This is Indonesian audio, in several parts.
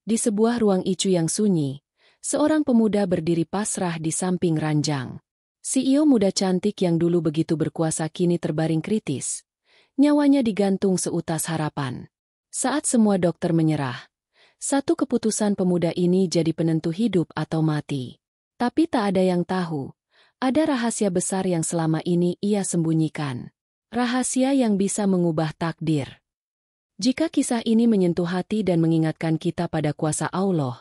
Di sebuah ruang icu yang sunyi, seorang pemuda berdiri pasrah di samping ranjang. CEO muda cantik yang dulu begitu berkuasa kini terbaring kritis. Nyawanya digantung seutas harapan. Saat semua dokter menyerah, satu keputusan pemuda ini jadi penentu hidup atau mati. Tapi tak ada yang tahu, ada rahasia besar yang selama ini ia sembunyikan. Rahasia yang bisa mengubah takdir. Jika kisah ini menyentuh hati dan mengingatkan kita pada kuasa Allah,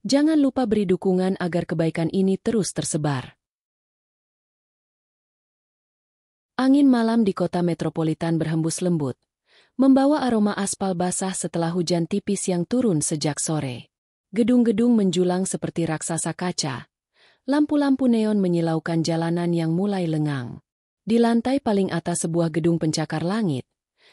jangan lupa beri dukungan agar kebaikan ini terus tersebar. Angin malam di kota metropolitan berhembus lembut, membawa aroma aspal basah setelah hujan tipis yang turun sejak sore. Gedung-gedung menjulang seperti raksasa kaca. Lampu-lampu neon menyilaukan jalanan yang mulai lengang. Di lantai paling atas sebuah gedung pencakar langit,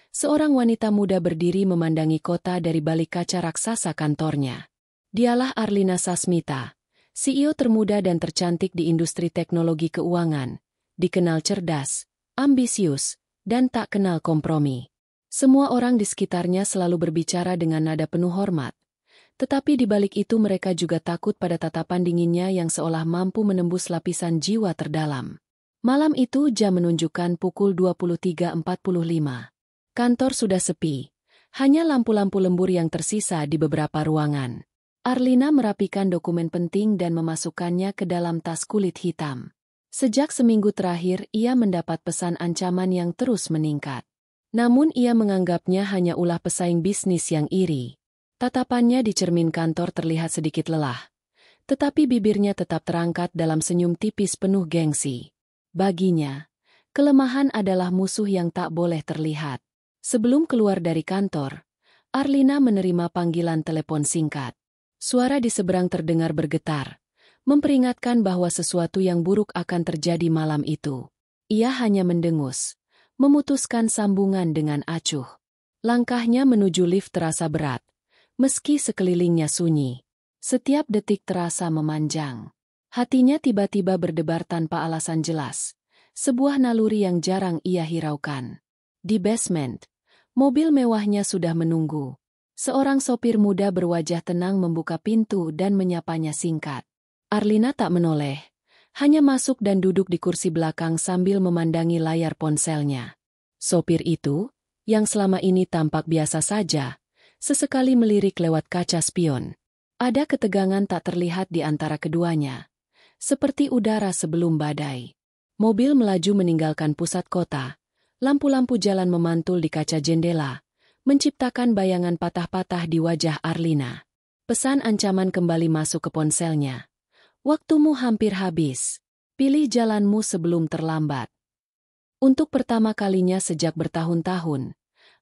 seorang wanita muda berdiri memandangi kota dari balik kaca raksasa kantornya. Dialah Arlina Sasmita, CEO termuda dan tercantik di industri teknologi keuangan, dikenal cerdas, ambisius, dan tak kenal kompromi. Semua orang di sekitarnya selalu berbicara dengan nada penuh hormat. Tetapi di balik itu mereka juga takut pada tatapan dinginnya yang seolah mampu menembus lapisan jiwa terdalam. Malam itu jam menunjukkan pukul 23.45. Kantor sudah sepi. Hanya lampu-lampu lembur yang tersisa di beberapa ruangan. Arlina merapikan dokumen penting dan memasukkannya ke dalam tas kulit hitam. Sejak seminggu terakhir ia mendapat pesan ancaman yang terus meningkat. Namun ia menganggapnya hanya ulah pesaing bisnis yang iri. Tatapannya di cermin kantor terlihat sedikit lelah, tetapi bibirnya tetap terangkat dalam senyum tipis penuh gengsi. Baginya, kelemahan adalah musuh yang tak boleh terlihat. Sebelum keluar dari kantor, Arlina menerima panggilan telepon singkat. Suara di seberang terdengar bergetar, memperingatkan bahwa sesuatu yang buruk akan terjadi malam itu. Ia hanya mendengus, memutuskan sambungan dengan acuh. Langkahnya menuju lift terasa berat. Meski sekelilingnya sunyi, setiap detik terasa memanjang. Hatinya tiba-tiba berdebar tanpa alasan jelas, sebuah naluri yang jarang ia hiraukan. Di basement, mobil mewahnya sudah menunggu. Seorang sopir muda berwajah tenang membuka pintu dan menyapanya singkat. Arlina tak menoleh, hanya masuk dan duduk di kursi belakang sambil memandangi layar ponselnya. Sopir itu, yang selama ini tampak biasa saja, sesekali melirik lewat kaca spion. Ada ketegangan tak terlihat di antara keduanya, seperti udara sebelum badai. Mobil melaju meninggalkan pusat kota. Lampu-lampu jalan memantul di kaca jendela, menciptakan bayangan patah-patah di wajah Arlina. Pesan ancaman kembali masuk ke ponselnya. Waktumu hampir habis. Pilih jalanmu sebelum terlambat. Untuk pertama kalinya sejak bertahun-tahun,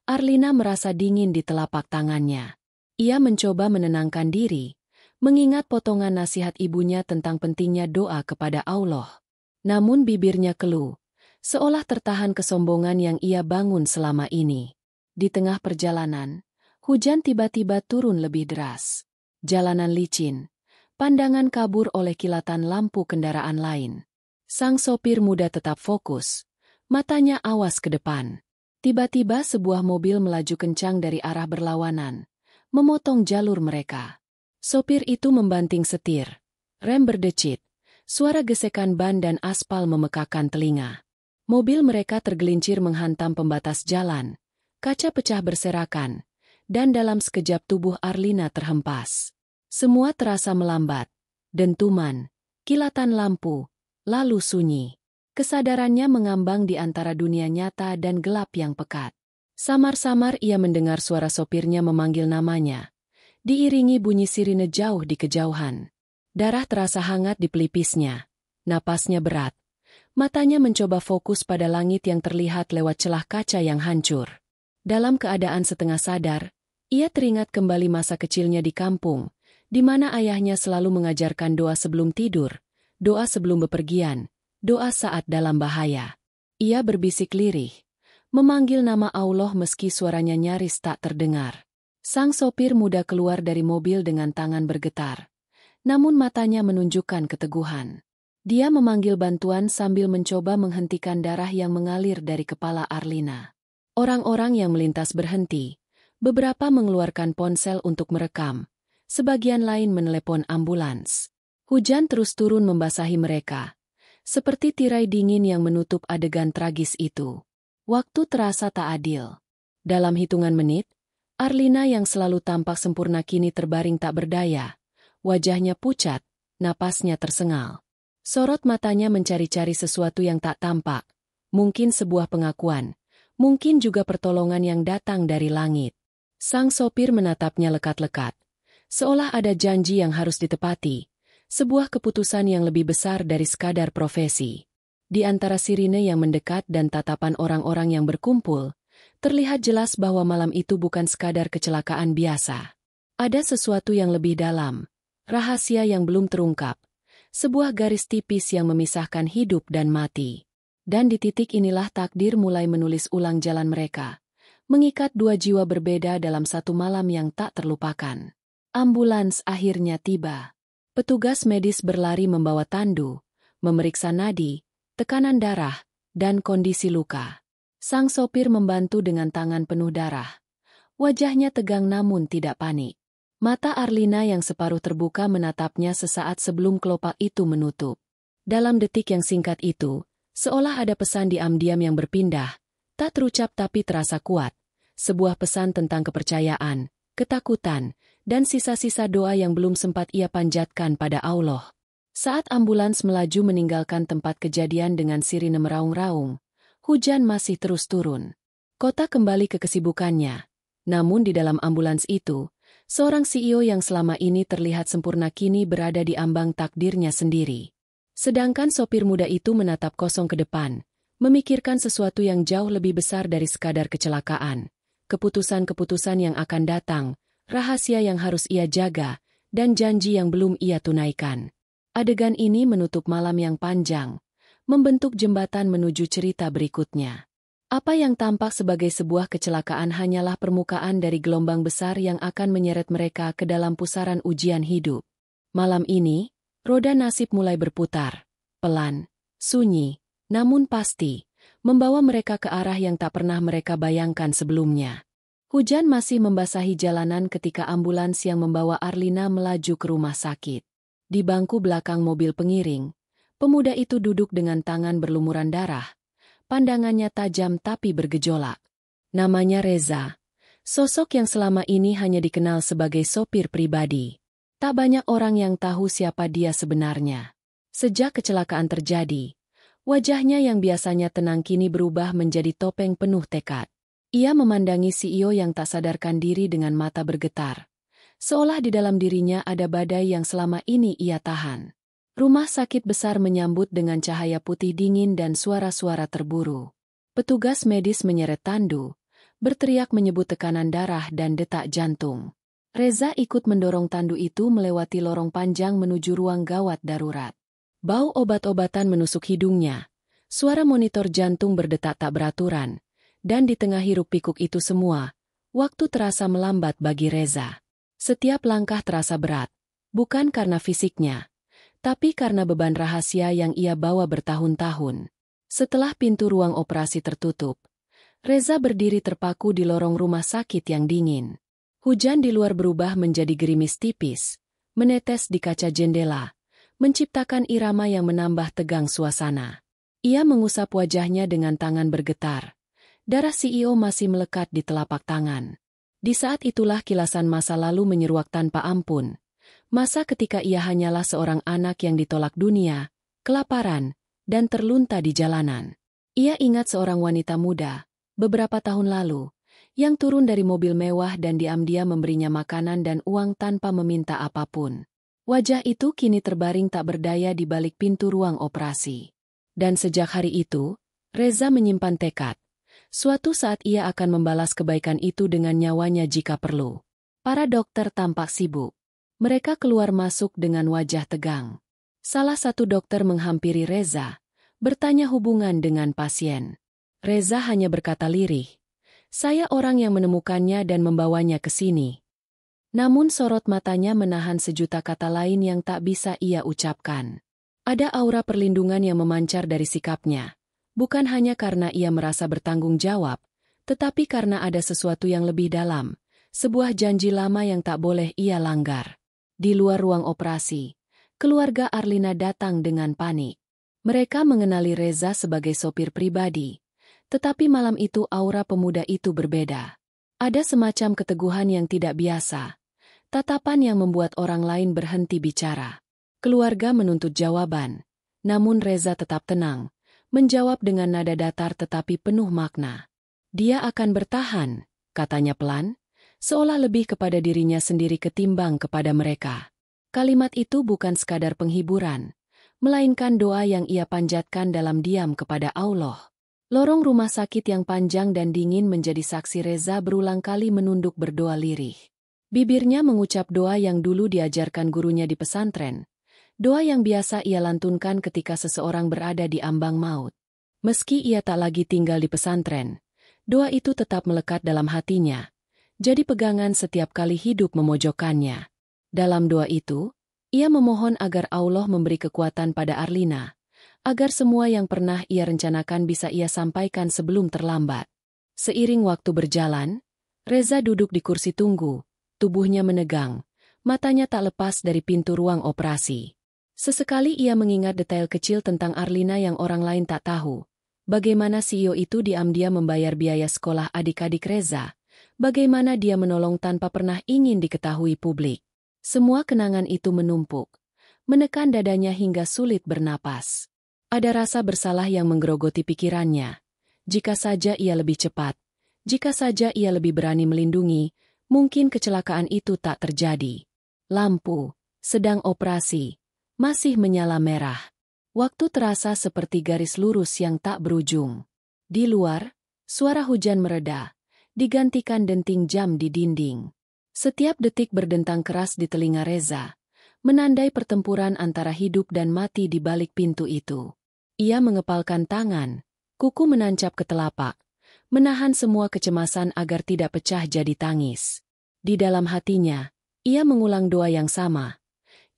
Arlina merasa dingin di telapak tangannya. Ia mencoba menenangkan diri, mengingat potongan nasihat ibunya tentang pentingnya doa kepada Allah. Namun bibirnya keluh, seolah tertahan kesombongan yang ia bangun selama ini. Di tengah perjalanan, hujan tiba-tiba turun lebih deras. Jalanan licin, pandangan kabur oleh kilatan lampu kendaraan lain. Sang sopir muda tetap fokus, matanya awas ke depan. Tiba-tiba sebuah mobil melaju kencang dari arah berlawanan, memotong jalur mereka. Sopir itu membanting setir, rem berdecit, suara gesekan ban dan aspal memekakan telinga. Mobil mereka tergelincir menghantam pembatas jalan, kaca pecah berserakan, dan dalam sekejap tubuh Arlina terhempas. Semua terasa melambat, dentuman, kilatan lampu, lalu sunyi. Kesadarannya mengambang di antara dunia nyata dan gelap yang pekat. Samar-samar ia mendengar suara sopirnya memanggil namanya, diiringi bunyi sirine jauh di kejauhan. Darah terasa hangat di pelipisnya, napasnya berat. Matanya mencoba fokus pada langit yang terlihat lewat celah kaca yang hancur. Dalam keadaan setengah sadar, ia teringat kembali masa kecilnya di kampung, di mana ayahnya selalu mengajarkan doa sebelum tidur, doa sebelum bepergian, doa saat dalam bahaya. Ia berbisik lirih, memanggil nama Allah meski suaranya nyaris tak terdengar. Sang sopir muda keluar dari mobil dengan tangan bergetar, namun matanya menunjukkan keteguhan. Dia memanggil bantuan sambil mencoba menghentikan darah yang mengalir dari kepala Arlina. Orang-orang yang melintas berhenti, beberapa mengeluarkan ponsel untuk merekam, sebagian lain menelepon ambulans. Hujan terus turun membasahi mereka, seperti tirai dingin yang menutup adegan tragis itu. Waktu terasa tak adil. Dalam hitungan menit, Arlina yang selalu tampak sempurna kini terbaring tak berdaya. Wajahnya pucat, napasnya tersengal. Sorot matanya mencari-cari sesuatu yang tak tampak. Mungkin sebuah pengakuan, mungkin juga pertolongan yang datang dari langit. Sang sopir menatapnya lekat-lekat, seolah ada janji yang harus ditepati. Sebuah keputusan yang lebih besar dari sekadar profesi. Di antara sirine yang mendekat dan tatapan orang-orang yang berkumpul, terlihat jelas bahwa malam itu bukan sekadar kecelakaan biasa. Ada sesuatu yang lebih dalam, rahasia yang belum terungkap, sebuah garis tipis yang memisahkan hidup dan mati. Dan di titik inilah takdir mulai menulis ulang jalan mereka, mengikat dua jiwa berbeda dalam satu malam yang tak terlupakan. Ambulans akhirnya tiba. Petugas medis berlari membawa tandu, memeriksa nadi, tekanan darah, dan kondisi luka. Sang sopir membantu dengan tangan penuh darah. Wajahnya tegang namun tidak panik. Mata Arlina yang separuh terbuka menatapnya sesaat sebelum kelopak itu menutup. Dalam detik yang singkat itu, seolah ada pesan diam-diam yang berpindah, tak terucap tapi terasa kuat. Sebuah pesan tentang kepercayaan, ketakutan, dan sisa-sisa doa yang belum sempat ia panjatkan pada Allah. Saat ambulans melaju meninggalkan tempat kejadian dengan sirine meraung-raung, hujan masih terus turun. Kota kembali ke kesibukannya. Namun di dalam ambulans itu, seorang CEO yang selama ini terlihat sempurna kini berada di ambang takdirnya sendiri. Sedangkan sopir muda itu menatap kosong ke depan, memikirkan sesuatu yang jauh lebih besar dari sekadar kecelakaan. Keputusan-keputusan yang akan datang, rahasia yang harus ia jaga, dan janji yang belum ia tunaikan. Adegan ini menutup malam yang panjang, membentuk jembatan menuju cerita berikutnya. Apa yang tampak sebagai sebuah kecelakaan hanyalah permukaan dari gelombang besar yang akan menyeret mereka ke dalam pusaran ujian hidup. Malam ini, roda nasib mulai berputar, pelan, sunyi, namun pasti, membawa mereka ke arah yang tak pernah mereka bayangkan sebelumnya. Hujan masih membasahi jalanan ketika ambulans yang membawa Arlina melaju ke rumah sakit. Di bangku belakang mobil pengiring, pemuda itu duduk dengan tangan berlumuran darah. Pandangannya tajam tapi bergejolak. Namanya Reza. Sosok yang selama ini hanya dikenal sebagai sopir pribadi. Tak banyak orang yang tahu siapa dia sebenarnya. Sejak kecelakaan terjadi, wajahnya yang biasanya tenang kini berubah menjadi topeng penuh tekad. Ia memandangi CEO yang tak sadarkan diri dengan mata bergetar. Seolah di dalam dirinya ada badai yang selama ini ia tahan. Rumah sakit besar menyambut dengan cahaya putih dingin dan suara-suara terburu. Petugas medis menyeret tandu, berteriak menyebut tekanan darah dan detak jantung. Reza ikut mendorong tandu itu melewati lorong panjang menuju ruang gawat darurat. Bau obat-obatan menusuk hidungnya. Suara monitor jantung berdetak tak beraturan. Dan di tengah hiruk-pikuk itu semua, waktu terasa melambat bagi Reza. Setiap langkah terasa berat, bukan karena fisiknya, tapi karena beban rahasia yang ia bawa bertahun-tahun. Setelah pintu ruang operasi tertutup, Reza berdiri terpaku di lorong rumah sakit yang dingin. Hujan di luar berubah menjadi gerimis tipis, menetes di kaca jendela, menciptakan irama yang menambah tegang suasana. Ia mengusap wajahnya dengan tangan bergetar. Darah CEO masih melekat di telapak tangan. Di saat itulah kilasan masa lalu menyeruak tanpa ampun. Masa ketika ia hanyalah seorang anak yang ditolak dunia, kelaparan, dan terlunta di jalanan. Ia ingat seorang wanita muda, beberapa tahun lalu, yang turun dari mobil mewah dan diam-diam memberinya makanan dan uang tanpa meminta apapun. Wajah itu kini terbaring tak berdaya di balik pintu ruang operasi. Dan sejak hari itu, Reza menyimpan tekad. Suatu saat ia akan membalas kebaikan itu dengan nyawanya jika perlu. Para dokter tampak sibuk. Mereka keluar masuk dengan wajah tegang. Salah satu dokter menghampiri Reza, bertanya hubungan dengan pasien. Reza hanya berkata lirih, "Saya orang yang menemukannya dan membawanya ke sini." Namun sorot matanya menahan sejuta kata lain yang tak bisa ia ucapkan. Ada aura perlindungan yang memancar dari sikapnya. Bukan hanya karena ia merasa bertanggung jawab, tetapi karena ada sesuatu yang lebih dalam, sebuah janji lama yang tak boleh ia langgar. Di luar ruang operasi, keluarga Arlina datang dengan panik. Mereka mengenali Reza sebagai sopir pribadi. Tetapi malam itu aura pemuda itu berbeda. Ada semacam keteguhan yang tidak biasa. Tatapan yang membuat orang lain berhenti bicara. Keluarga menuntut jawaban. Namun Reza tetap tenang. Menjawab dengan nada datar tetapi penuh makna. Dia akan bertahan, katanya pelan, seolah lebih kepada dirinya sendiri ketimbang kepada mereka. Kalimat itu bukan sekadar penghiburan, melainkan doa yang ia panjatkan dalam diam kepada Allah. Lorong rumah sakit yang panjang dan dingin menjadi saksi Reza berulang kali menunduk berdoa lirih. Bibirnya mengucap doa yang dulu diajarkan gurunya di pesantren. Doa yang biasa ia lantunkan ketika seseorang berada di ambang maut. Meski ia tak lagi tinggal di pesantren, doa itu tetap melekat dalam hatinya. Jadi pegangan setiap kali hidup memojokkannya. Dalam doa itu, ia memohon agar Allah memberi kekuatan pada Arlina. Agar semua yang pernah ia rencanakan bisa ia sampaikan sebelum terlambat. Seiring waktu berjalan, Reza duduk di kursi tunggu, tubuhnya menegang, matanya tak lepas dari pintu ruang operasi. Sesekali ia mengingat detail kecil tentang Arlina yang orang lain tak tahu. Bagaimana CEO itu diam-diam membayar biaya sekolah adik-adik Reza. Bagaimana dia menolong tanpa pernah ingin diketahui publik. Semua kenangan itu menumpuk, menekan dadanya hingga sulit bernapas. Ada rasa bersalah yang menggerogoti pikirannya. Jika saja ia lebih cepat, jika saja ia lebih berani melindungi, mungkin kecelakaan itu tak terjadi. Lampu, sedang operasi, masih menyala merah. Waktu terasa seperti garis lurus yang tak berujung. Di luar, suara hujan mereda, digantikan denting jam di dinding. Setiap detik berdentang keras di telinga Reza, menandai pertempuran antara hidup dan mati di balik pintu itu. Ia mengepalkan tangan, kuku menancap ke telapak, menahan semua kecemasan agar tidak pecah jadi tangis. Di dalam hatinya, ia mengulang doa yang sama.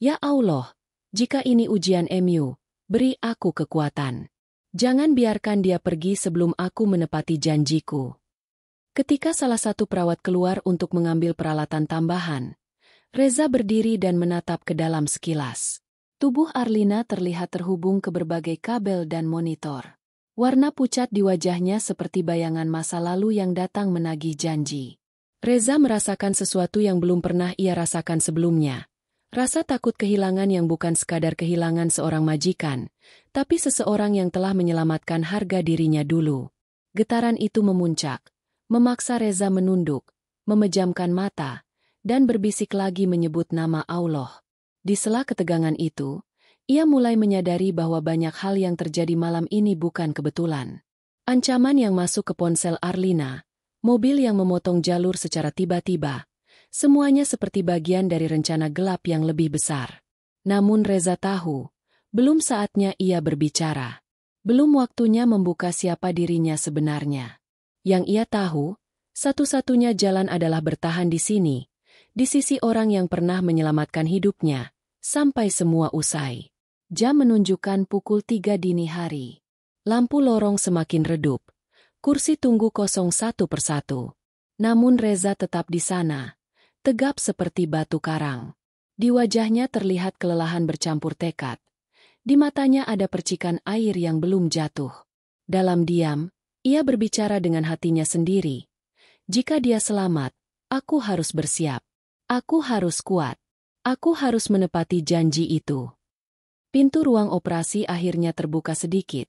Ya Allah, jika ini ujian MU, beri aku kekuatan. Jangan biarkan dia pergi sebelum aku menepati janjiku. Ketika salah satu perawat keluar untuk mengambil peralatan tambahan, Reza berdiri dan menatap ke dalam sekilas. Tubuh Arlina terlihat terhubung ke berbagai kabel dan monitor. Warna pucat di wajahnya seperti bayangan masa lalu yang datang menagih janji. Reza merasakan sesuatu yang belum pernah ia rasakan sebelumnya. Rasa takut kehilangan yang bukan sekadar kehilangan seorang majikan, tapi seseorang yang telah menyelamatkan harga dirinya dulu. Getaran itu memuncak, memaksa Reza menunduk, memejamkan mata, dan berbisik lagi menyebut nama Allah. Di sela ketegangan itu, ia mulai menyadari bahwa banyak hal yang terjadi malam ini bukan kebetulan. Ancaman yang masuk ke ponsel Arlina, mobil yang memotong jalur secara tiba-tiba, semuanya seperti bagian dari rencana gelap yang lebih besar. Namun Reza tahu, belum saatnya ia berbicara. Belum waktunya membuka siapa dirinya sebenarnya. Yang ia tahu, satu-satunya jalan adalah bertahan di sini, di sisi orang yang pernah menyelamatkan hidupnya, sampai semua usai. Jam menunjukkan pukul 3 dini hari. Lampu lorong semakin redup. Kursi tunggu kosong satu persatu. Namun Reza tetap di sana, tegap seperti batu karang. Di wajahnya terlihat kelelahan bercampur tekad. Di matanya ada percikan air yang belum jatuh. Dalam diam, ia berbicara dengan hatinya sendiri. Jika dia selamat, aku harus bersiap. Aku harus kuat. Aku harus menepati janji itu. Pintu ruang operasi akhirnya terbuka sedikit.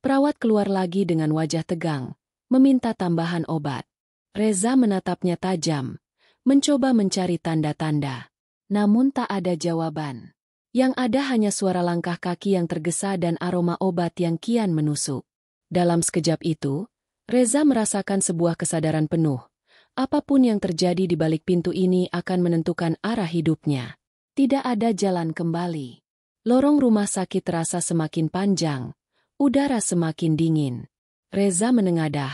Perawat keluar lagi dengan wajah tegang, meminta tambahan obat. Reza menatapnya tajam, mencoba mencari tanda-tanda. Namun tak ada jawaban. Yang ada hanya suara langkah kaki yang tergesa dan aroma obat yang kian menusuk. Dalam sekejap itu, Reza merasakan sebuah kesadaran penuh. Apapun yang terjadi di balik pintu ini akan menentukan arah hidupnya. Tidak ada jalan kembali. Lorong rumah sakit terasa semakin panjang, udara semakin dingin. Reza menengadah,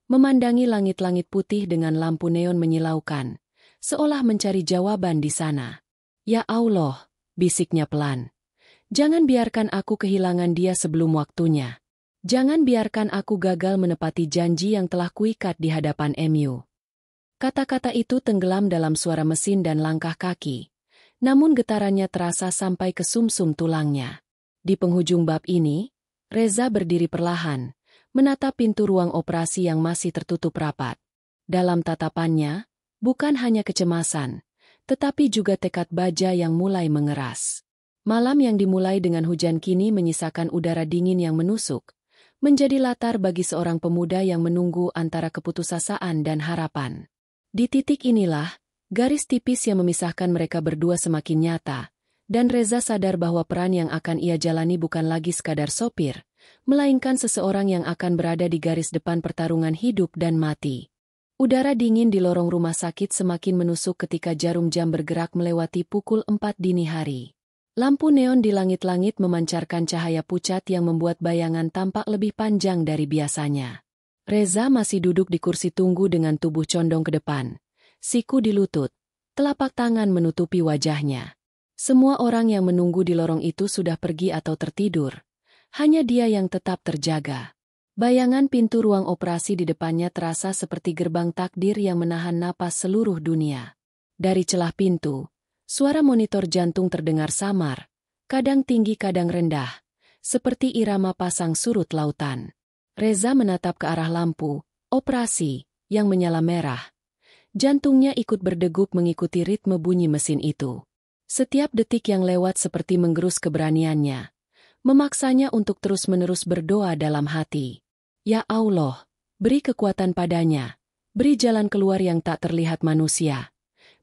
memandangi langit-langit putih dengan lampu neon menyilaukan, seolah mencari jawaban di sana. Ya Allah, bisiknya pelan. Jangan biarkan aku kehilangan dia sebelum waktunya. Jangan biarkan aku gagal menepati janji yang telah kuikat di hadapan MU. Kata-kata itu tenggelam dalam suara mesin dan langkah kaki. namun getarannya terasa sampai ke sumsum tulangnya. Di penghujung bab ini, Reza berdiri perlahan, menatap pintu ruang operasi yang masih tertutup rapat. Dalam tatapannya, bukan hanya kecemasan, tetapi juga tekad baja yang mulai mengeras. Malam yang dimulai dengan hujan kini menyisakan udara dingin yang menusuk, menjadi latar bagi seorang pemuda yang menunggu antara keputusasaan dan harapan. Di titik inilah, garis tipis yang memisahkan mereka berdua semakin nyata, dan Reza sadar bahwa peran yang akan ia jalani bukan lagi sekadar sopir, melainkan seseorang yang akan berada di garis depan pertarungan hidup dan mati. Udara dingin di lorong rumah sakit semakin menusuk ketika jarum jam bergerak melewati pukul 4 dini hari. Lampu neon di langit-langit memancarkan cahaya pucat yang membuat bayangan tampak lebih panjang dari biasanya. Reza masih duduk di kursi tunggu dengan tubuh condong ke depan, siku di lutut, telapak tangan menutupi wajahnya. Semua orang yang menunggu di lorong itu sudah pergi atau tertidur. Hanya dia yang tetap terjaga. Bayangan pintu ruang operasi di depannya terasa seperti gerbang takdir yang menahan napas seluruh dunia. Dari celah pintu, suara monitor jantung terdengar samar, kadang tinggi kadang rendah, seperti irama pasang surut lautan. Reza menatap ke arah lampu operasi yang menyala merah. Jantungnya ikut berdegup mengikuti ritme bunyi mesin itu. Setiap detik yang lewat seperti menggerus keberaniannya, memaksanya untuk terus-menerus berdoa dalam hati. Ya Allah, beri kekuatan padanya, beri jalan keluar yang tak terlihat manusia.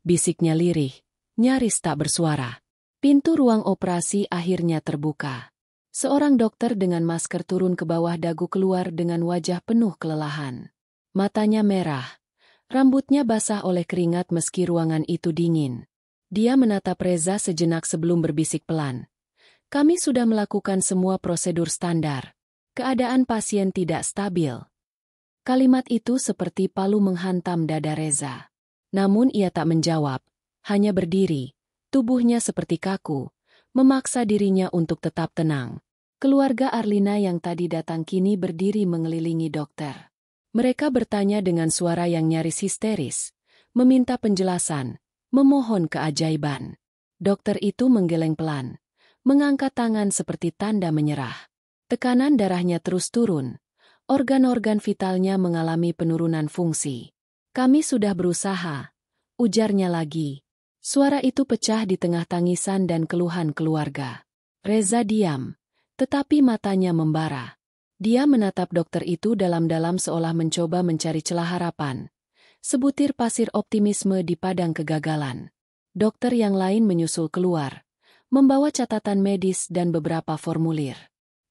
Bisiknya lirih, nyaris tak bersuara. Pintu ruang operasi akhirnya terbuka. Seorang dokter dengan masker turun ke bawah dagu keluar dengan wajah penuh kelelahan. Matanya merah, rambutnya basah oleh keringat meski ruangan itu dingin. Dia menatap Reza sejenak sebelum berbisik pelan. Kami sudah melakukan semua prosedur standar. Keadaan pasien tidak stabil. Kalimat itu seperti palu menghantam dada Reza. Namun ia tak menjawab, hanya berdiri, tubuhnya seperti kaku, memaksa dirinya untuk tetap tenang. Keluarga Arlina yang tadi datang kini berdiri mengelilingi dokter. Mereka bertanya dengan suara yang nyaris histeris, meminta penjelasan, memohon keajaiban. Dokter itu menggeleng pelan, mengangkat tangan seperti tanda menyerah. Tekanan darahnya terus turun, organ-organ vitalnya mengalami penurunan fungsi. Kami sudah berusaha, ujarnya lagi. Suara itu pecah di tengah tangisan dan keluhan keluarga. Reza diam, tetapi matanya membara. Dia menatap dokter itu dalam-dalam seolah mencoba mencari celah harapan. Sebutir pasir optimisme di padang kegagalan. Dokter yang lain menyusul keluar, membawa catatan medis dan beberapa formulir.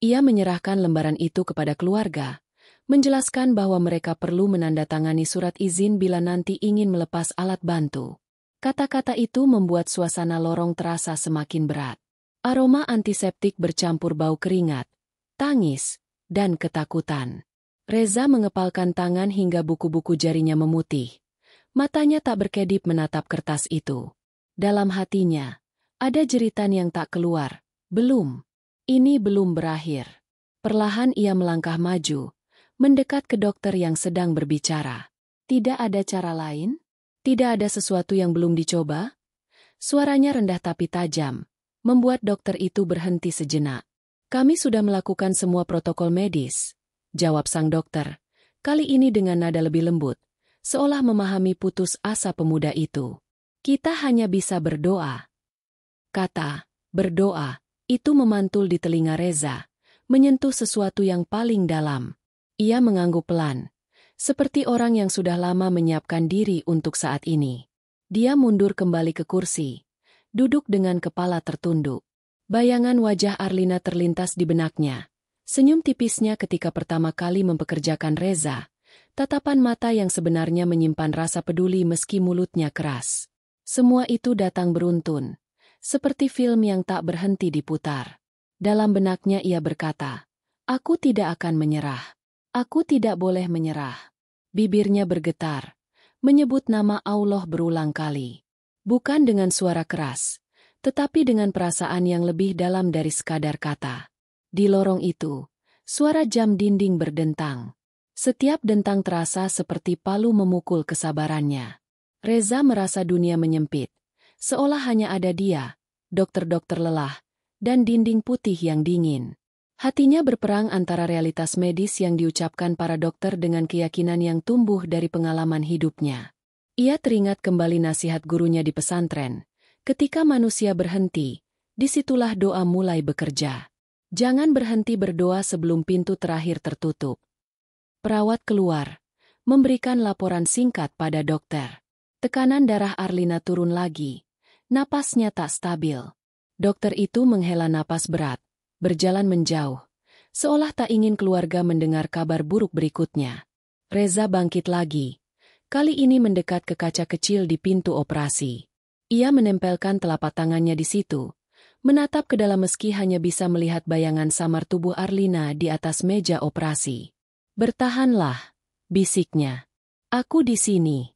Ia menyerahkan lembaran itu kepada keluarga, menjelaskan bahwa mereka perlu menandatangani surat izin bila nanti ingin melepas alat bantu. Kata-kata itu membuat suasana lorong terasa semakin berat. Aroma antiseptik bercampur bau keringat, tangis, dan ketakutan. Reza mengepalkan tangan hingga buku-buku jarinya memutih. Matanya tak berkedip menatap kertas itu. Dalam hatinya, ada jeritan yang tak keluar. Belum. Ini belum berakhir. Perlahan ia melangkah maju, mendekat ke dokter yang sedang berbicara. Tidak ada cara lain? Tidak ada sesuatu yang belum dicoba? Suaranya rendah tapi tajam, membuat dokter itu berhenti sejenak. Kami sudah melakukan semua protokol medis, jawab sang dokter, kali ini dengan nada lebih lembut, seolah memahami putus asa pemuda itu. Kita hanya bisa berdoa. Kata, berdoa, itu memantul di telinga Reza, menyentuh sesuatu yang paling dalam. Ia mengangguk pelan, seperti orang yang sudah lama menyiapkan diri untuk saat ini. Dia mundur kembali ke kursi, duduk dengan kepala tertunduk. Bayangan wajah Arlina terlintas di benaknya. Senyum tipisnya ketika pertama kali mempekerjakan Reza, tatapan mata yang sebenarnya menyimpan rasa peduli meski mulutnya keras. Semua itu datang beruntun, seperti film yang tak berhenti diputar. Dalam benaknya ia berkata, "Aku tidak akan menyerah. Aku tidak boleh menyerah." Bibirnya bergetar, menyebut nama Allah berulang kali. Bukan dengan suara keras, tetapi dengan perasaan yang lebih dalam dari sekadar kata. Di lorong itu, suara jam dinding berdentang. Setiap dentang terasa seperti palu memukul kesabarannya. Reza merasa dunia menyempit, Seolah hanya ada dia, dokter-dokter lelah, dan dinding putih yang dingin. Hatinya berperang antara realitas medis yang diucapkan para dokter dengan keyakinan yang tumbuh dari pengalaman hidupnya. Ia teringat kembali nasihat gurunya di pesantren. Ketika manusia berhenti, disitulah doa mulai bekerja. Jangan berhenti berdoa sebelum pintu terakhir tertutup. Perawat keluar, memberikan laporan singkat pada dokter. Tekanan darah Arlina turun lagi. Napasnya tak stabil. Dokter itu menghela napas berat, berjalan menjauh, seolah tak ingin keluarga mendengar kabar buruk berikutnya. Reza bangkit lagi, kali ini mendekat ke kaca kecil di pintu operasi. Ia menempelkan telapak tangannya di situ, menatap ke dalam meski hanya bisa melihat bayangan samar tubuh Arlina di atas meja operasi. "Bertahanlah," bisiknya. "Aku di sini."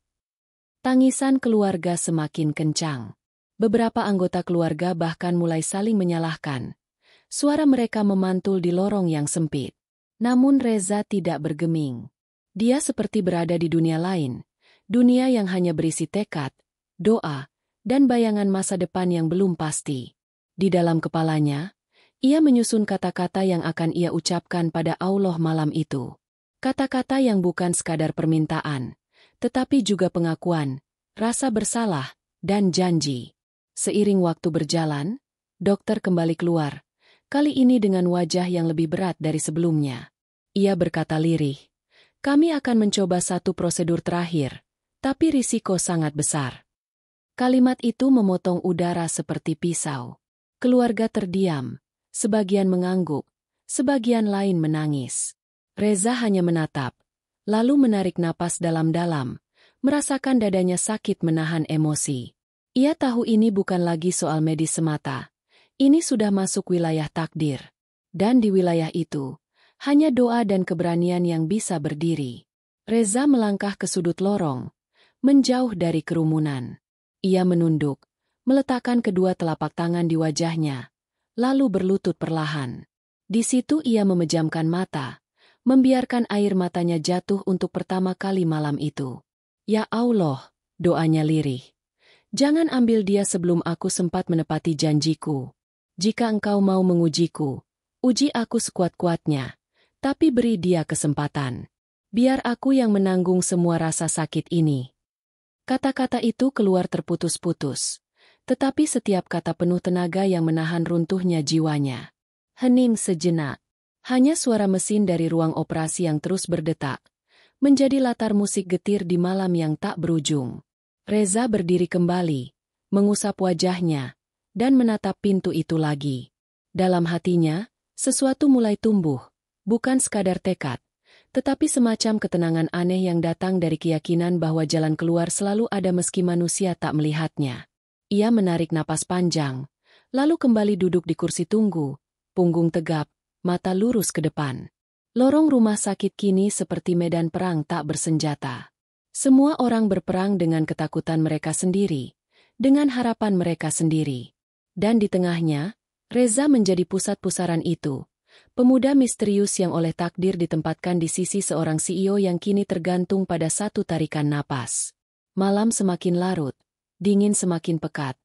Tangisan keluarga semakin kencang. Beberapa anggota keluarga bahkan mulai saling menyalahkan. Suara mereka memantul di lorong yang sempit. Namun Reza tidak bergeming. Dia seperti berada di dunia lain. Dunia yang hanya berisi tekad, doa, dan bayangan masa depan yang belum pasti. Di dalam kepalanya, ia menyusun kata-kata yang akan ia ucapkan pada Allah malam itu. Kata-kata yang bukan sekadar permintaan, tetapi juga pengakuan, rasa bersalah, dan janji. Seiring waktu berjalan, dokter kembali keluar, kali ini dengan wajah yang lebih berat dari sebelumnya. Ia berkata lirih, "Kami akan mencoba satu prosedur terakhir, tapi risiko sangat besar." Kalimat itu memotong udara seperti pisau. Keluarga terdiam, sebagian mengangguk, sebagian lain menangis. Reza hanya menatap, lalu menarik napas dalam-dalam, merasakan dadanya sakit menahan emosi. Ia tahu ini bukan lagi soal medis semata. Ini sudah masuk wilayah takdir. Dan di wilayah itu, hanya doa dan keberanian yang bisa berdiri. Reza melangkah ke sudut lorong, menjauh dari kerumunan. Ia menunduk, meletakkan kedua telapak tangan di wajahnya, lalu berlutut perlahan. Di situ ia memejamkan mata, membiarkan air matanya jatuh untuk pertama kali malam itu. "Ya Allah," doanya lirih. "Jangan ambil dia sebelum aku sempat menepati janjiku. Jika engkau mau mengujiku, uji aku sekuat-kuatnya, tapi beri dia kesempatan. Biar aku yang menanggung semua rasa sakit ini." Kata-kata itu keluar terputus-putus, tetapi setiap kata penuh tenaga yang menahan runtuhnya jiwanya. Hening sejenak. Hanya suara mesin dari ruang operasi yang terus berdetak, menjadi latar musik getir di malam yang tak berujung. Reza berdiri kembali, mengusap wajahnya, dan menatap pintu itu lagi. Dalam hatinya, sesuatu mulai tumbuh, bukan sekadar tekad, tetapi semacam ketenangan aneh yang datang dari keyakinan bahwa jalan keluar selalu ada meski manusia tak melihatnya. Ia menarik napas panjang, lalu kembali duduk di kursi tunggu, punggung tegap, mata lurus ke depan. Lorong rumah sakit kini seperti medan perang tak bersenjata. Semua orang berperang dengan ketakutan mereka sendiri, dengan harapan mereka sendiri. Dan di tengahnya, Reza menjadi pusat pusaran itu. Pemuda misterius yang oleh takdir ditempatkan di sisi seorang CEO yang kini tergantung pada satu tarikan napas. Malam semakin larut, dingin semakin pekat,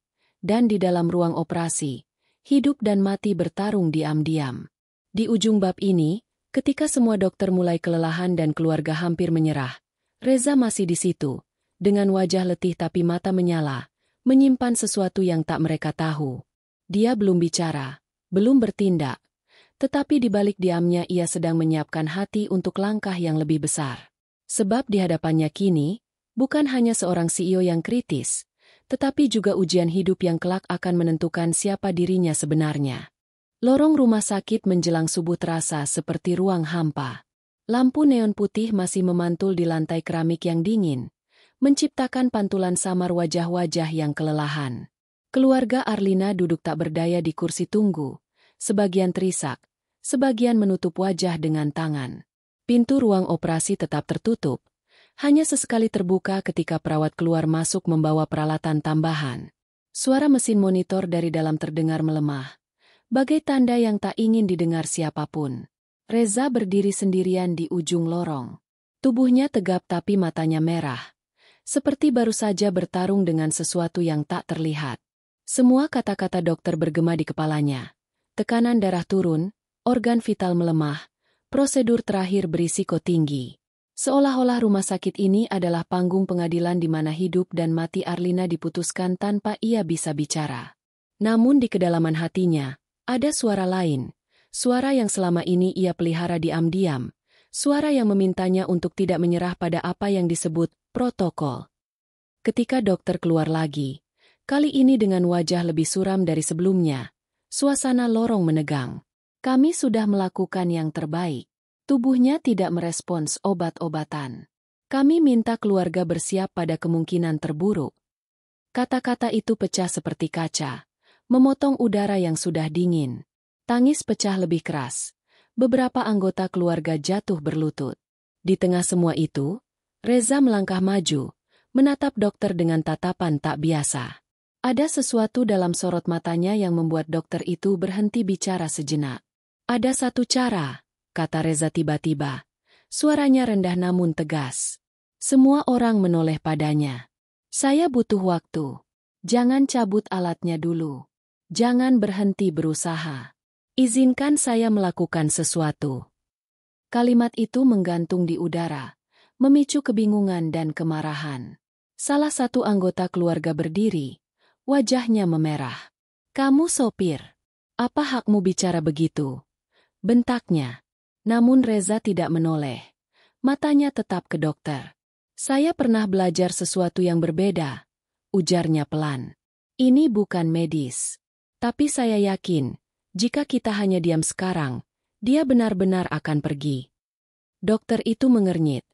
dan di dalam ruang operasi, hidup dan mati bertarung diam-diam. Di ujung bab ini, ketika semua dokter mulai kelelahan dan keluarga hampir menyerah, Reza masih di situ, dengan wajah letih tapi mata menyala, menyimpan sesuatu yang tak mereka tahu. Dia belum bicara, belum bertindak, tetapi di balik diamnya ia sedang menyiapkan hati untuk langkah yang lebih besar. Sebab di hadapannya kini, bukan hanya seorang CEO yang kritis, tetapi juga ujian hidup yang kelak akan menentukan siapa dirinya sebenarnya. Lorong rumah sakit menjelang subuh terasa seperti ruang hampa. Lampu neon putih masih memantul di lantai keramik yang dingin, menciptakan pantulan samar wajah-wajah yang kelelahan. Keluarga Arlina duduk tak berdaya di kursi tunggu, sebagian terisak, sebagian menutup wajah dengan tangan. Pintu ruang operasi tetap tertutup, hanya sesekali terbuka ketika perawat keluar masuk membawa peralatan tambahan. Suara mesin monitor dari dalam terdengar melemah, bagai tanda yang tak ingin didengar siapapun. Reza berdiri sendirian di ujung lorong. Tubuhnya tegap tapi matanya merah, seperti baru saja bertarung dengan sesuatu yang tak terlihat. Semua kata-kata dokter bergema di kepalanya. Tekanan darah turun, organ vital melemah, prosedur terakhir berisiko tinggi. Seolah-olah rumah sakit ini adalah panggung pengadilan di mana hidup dan mati Arlina diputuskan tanpa ia bisa bicara. Namun di kedalaman hatinya, ada suara lain. Suara yang selama ini ia pelihara diam-diam. Suara yang memintanya untuk tidak menyerah pada apa yang disebut protokol. Ketika dokter keluar lagi, kali ini dengan wajah lebih suram dari sebelumnya, suasana lorong menegang. Kami sudah melakukan yang terbaik. Tubuhnya tidak merespons obat-obatan. Kami minta keluarga bersiap pada kemungkinan terburuk. Kata-kata itu pecah seperti kaca, memotong udara yang sudah dingin. Tangis pecah lebih keras. Beberapa anggota keluarga jatuh berlutut. Di tengah semua itu, Reza melangkah maju, menatap dokter dengan tatapan tak biasa. Ada sesuatu dalam sorot matanya yang membuat dokter itu berhenti bicara sejenak. Ada satu cara, kata Reza tiba-tiba. Suaranya rendah namun tegas. Semua orang menoleh padanya. Saya butuh waktu. Jangan cabut alatnya dulu. Jangan berhenti berusaha. Izinkan saya melakukan sesuatu. Kalimat itu menggantung di udara, memicu kebingungan dan kemarahan. Salah satu anggota keluarga berdiri, wajahnya memerah. Kamu sopir. Apa hakmu bicara begitu? Bentaknya. Namun Reza tidak menoleh. Matanya tetap ke dokter. Saya pernah belajar sesuatu yang berbeda, ujarnya pelan. Ini bukan medis. Tapi saya yakin, jika kita hanya diam sekarang, dia benar-benar akan pergi. Dokter itu mengernyit,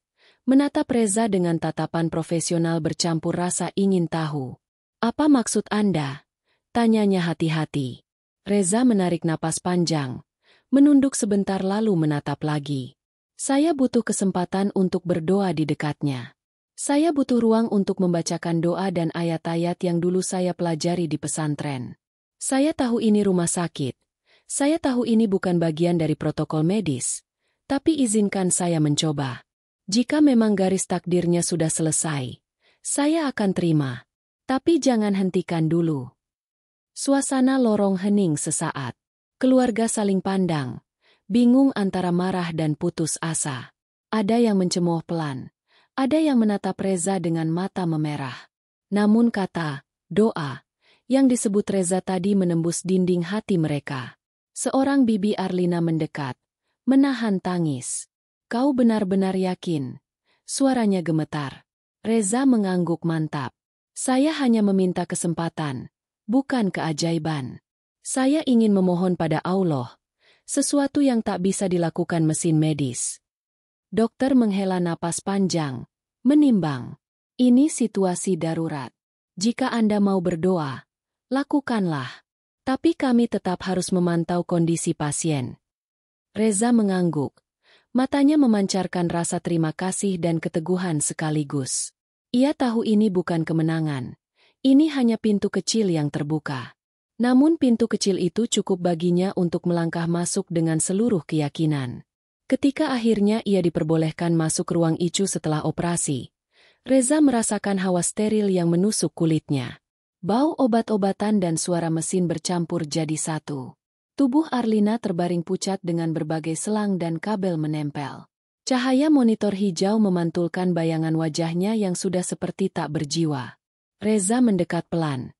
menatap Reza dengan tatapan profesional bercampur rasa ingin tahu. Apa maksud Anda? Tanyanya hati-hati. Reza menarik napas panjang, menunduk sebentar lalu menatap lagi. Saya butuh kesempatan untuk berdoa di dekatnya. Saya butuh ruang untuk membacakan doa dan ayat-ayat yang dulu saya pelajari di pesantren. Saya tahu ini rumah sakit. Saya tahu ini bukan bagian dari protokol medis. Tapi izinkan saya mencoba. Jika memang garis takdirnya sudah selesai, saya akan terima. Tapi jangan hentikan dulu. Suasana lorong hening sesaat. Keluarga saling pandang, bingung antara marah dan putus asa. Ada yang mencemooh pelan, ada yang menatap Reza dengan mata memerah. Namun kata, doa, yang disebut Reza tadi menembus dinding hati mereka. Seorang bibi Arlina mendekat, menahan tangis. Kau benar-benar yakin? Suaranya gemetar. Reza mengangguk mantap. Saya hanya meminta kesempatan, bukan keajaiban. Saya ingin memohon pada Allah, sesuatu yang tak bisa dilakukan mesin medis. Dokter menghela napas panjang, menimbang. Ini situasi darurat. Jika Anda mau berdoa, lakukanlah. Tapi kami tetap harus memantau kondisi pasien. Reza mengangguk. Matanya memancarkan rasa terima kasih dan keteguhan sekaligus. Ia tahu ini bukan kemenangan. Ini hanya pintu kecil yang terbuka. Namun pintu kecil itu cukup baginya untuk melangkah masuk dengan seluruh keyakinan. Ketika akhirnya ia diperbolehkan masuk ruang ICU setelah operasi, Reza merasakan hawa steril yang menusuk kulitnya. Bau obat-obatan dan suara mesin bercampur jadi satu. Tubuh Arlina terbaring pucat dengan berbagai selang dan kabel menempel. Cahaya monitor hijau memantulkan bayangan wajahnya yang sudah seperti tak berjiwa. Reza mendekat pelan.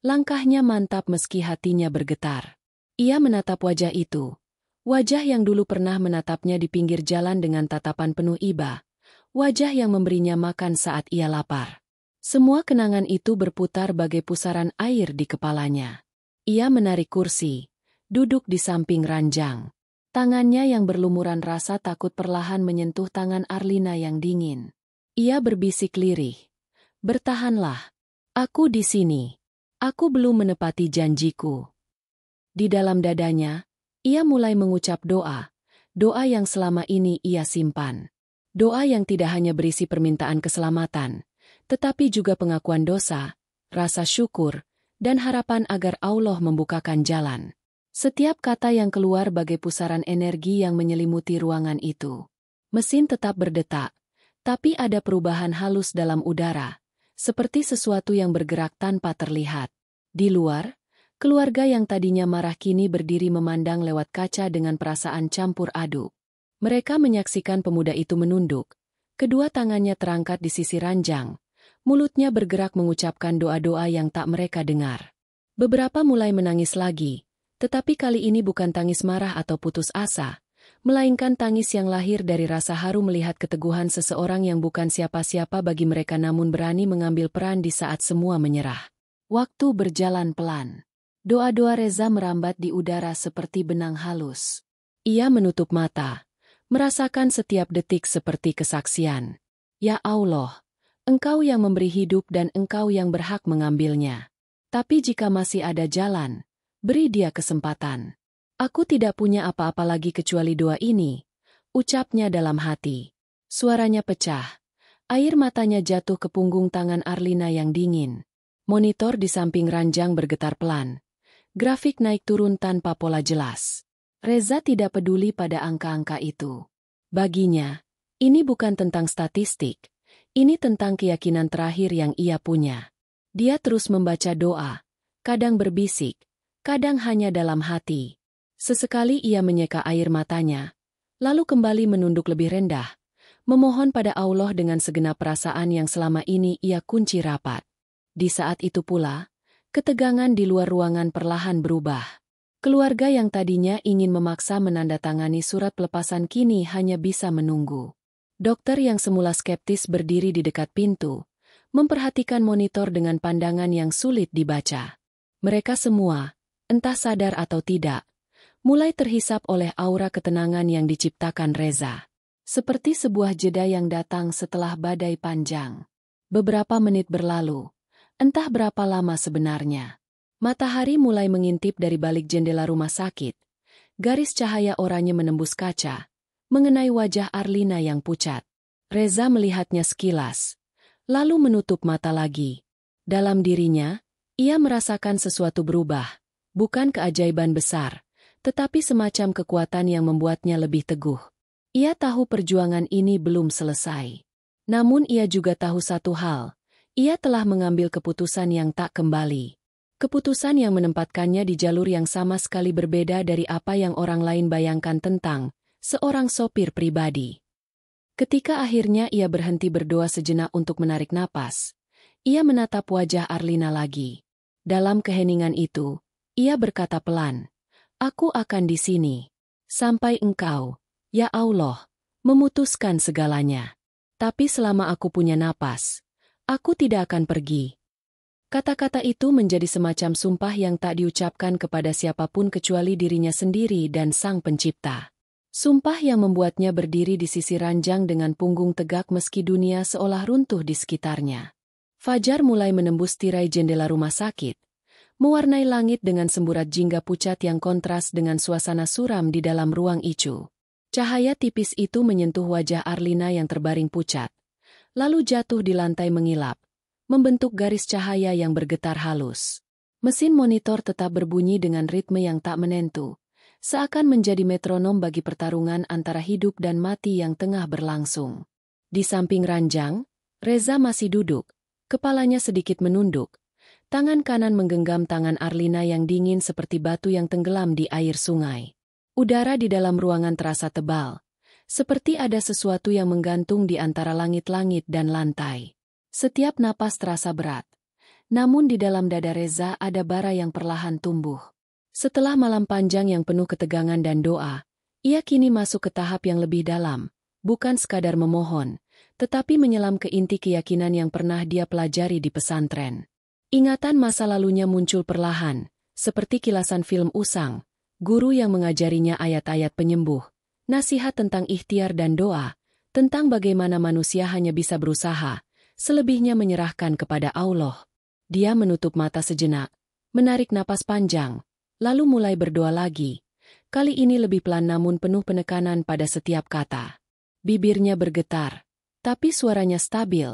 Langkahnya mantap meski hatinya bergetar. Ia menatap wajah itu. Wajah yang dulu pernah menatapnya di pinggir jalan dengan tatapan penuh iba. Wajah yang memberinya makan saat ia lapar. Semua kenangan itu berputar bagai pusaran air di kepalanya. Ia menarik kursi, duduk di samping ranjang. Tangannya yang berlumuran rasa takut perlahan menyentuh tangan Arlina yang dingin. Ia berbisik lirih. Bertahanlah. Aku di sini. Aku belum menepati janjiku. Di dalam dadanya, ia mulai mengucap doa. Doa yang selama ini ia simpan. Doa yang tidak hanya berisi permintaan keselamatan, tetapi juga pengakuan dosa, rasa syukur, dan harapan agar Allah membukakan jalan. Setiap kata yang keluar bagai pusaran energi yang menyelimuti ruangan itu. Mesin tetap berdetak, Tapi ada perubahan halus dalam udara, seperti sesuatu yang bergerak tanpa terlihat. Di luar, keluarga yang tadinya marah kini berdiri memandang lewat kaca dengan perasaan campur aduk. Mereka menyaksikan pemuda itu menunduk. Kedua tangannya terangkat di sisi ranjang. Mulutnya bergerak mengucapkan doa-doa yang tak mereka dengar. Beberapa mulai menangis lagi, tetapi kali ini bukan tangis marah atau putus asa, melainkan tangis yang lahir dari rasa haru melihat keteguhan seseorang yang bukan siapa-siapa bagi mereka namun berani mengambil peran di saat semua menyerah. Waktu berjalan pelan. Doa-doa Reza merambat di udara seperti benang halus. Ia menutup mata, merasakan setiap detik seperti kesaksian. Ya Allah, Engkau yang memberi hidup dan Engkau yang berhak mengambilnya. Tapi jika masih ada jalan, beri dia kesempatan. Aku tidak punya apa-apa lagi kecuali doa ini, ucapnya dalam hati. Suaranya pecah. Air matanya jatuh ke punggung tangan Arlina yang dingin. Monitor di samping ranjang bergetar pelan. Grafik naik turun tanpa pola jelas. Reza tidak peduli pada angka-angka itu. Baginya, ini bukan tentang statistik. Ini tentang keyakinan terakhir yang ia punya. Dia terus membaca doa, kadang berbisik, kadang hanya dalam hati. Sesekali ia menyeka air matanya, lalu kembali menunduk lebih rendah, memohon pada Allah dengan segenap perasaan yang selama ini ia kunci rapat. Di saat itu pula, ketegangan di luar ruangan perlahan berubah. Keluarga yang tadinya ingin memaksa menandatangani surat pelepasan kini hanya bisa menunggu. Dokter yang semula skeptis berdiri di dekat pintu, memperhatikan monitor dengan pandangan yang sulit dibaca. Mereka semua, entah sadar atau tidak, mulai terhisap oleh aura ketenangan yang diciptakan Reza. Seperti sebuah jeda yang datang setelah badai panjang. Beberapa menit berlalu, entah berapa lama sebenarnya. Matahari mulai mengintip dari balik jendela rumah sakit. Garis cahaya oranye menembus kaca, mengenai wajah Arlina yang pucat. Reza melihatnya sekilas, lalu menutup mata lagi. Dalam dirinya, ia merasakan sesuatu berubah, bukan keajaiban besar, tetapi semacam kekuatan yang membuatnya lebih teguh. Ia tahu perjuangan ini belum selesai. Namun ia juga tahu satu hal, ia telah mengambil keputusan yang tak kembali. Keputusan yang menempatkannya di jalur yang sama sekali berbeda dari apa yang orang lain bayangkan tentang seorang sopir pribadi. Ketika akhirnya ia berhenti berdoa sejenak untuk menarik napas, ia menatap wajah Arlina lagi. Dalam keheningan itu, ia berkata pelan, "Aku akan di sini, sampai Engkau, ya Allah, memutuskan segalanya. Tapi selama aku punya napas, aku tidak akan pergi." Kata-kata itu menjadi semacam sumpah yang tak diucapkan kepada siapapun kecuali dirinya sendiri dan Sang Pencipta. Sumpah yang membuatnya berdiri di sisi ranjang dengan punggung tegak meski dunia seolah runtuh di sekitarnya. Fajar mulai menembus tirai jendela rumah sakit, mewarnai langit dengan semburat jingga pucat yang kontras dengan suasana suram di dalam ruang ICU. Cahaya tipis itu menyentuh wajah Arlina yang terbaring pucat, lalu jatuh di lantai mengilap, membentuk garis cahaya yang bergetar halus. Mesin monitor tetap berbunyi dengan ritme yang tak menentu, seakan menjadi metronom bagi pertarungan antara hidup dan mati yang tengah berlangsung. Di samping ranjang, Reza masih duduk, kepalanya sedikit menunduk, tangan kanan menggenggam tangan Arlina yang dingin seperti batu yang tenggelam di air sungai. Udara di dalam ruangan terasa tebal, seperti ada sesuatu yang menggantung di antara langit-langit dan lantai. Setiap napas terasa berat, namun di dalam dada Reza ada bara yang perlahan tumbuh. Setelah malam panjang yang penuh ketegangan dan doa, ia kini masuk ke tahap yang lebih dalam, bukan sekadar memohon, tetapi menyelam ke inti keyakinan yang pernah dia pelajari di pesantren. Ingatan masa lalunya muncul perlahan, seperti kilasan film usang, guru yang mengajarinya ayat-ayat penyembuh, nasihat tentang ikhtiar dan doa, tentang bagaimana manusia hanya bisa berusaha, selebihnya menyerahkan kepada Allah. Dia menutup mata sejenak, menarik napas panjang, lalu mulai berdoa lagi, kali ini lebih pelan namun penuh penekanan pada setiap kata. Bibirnya bergetar, tapi suaranya stabil,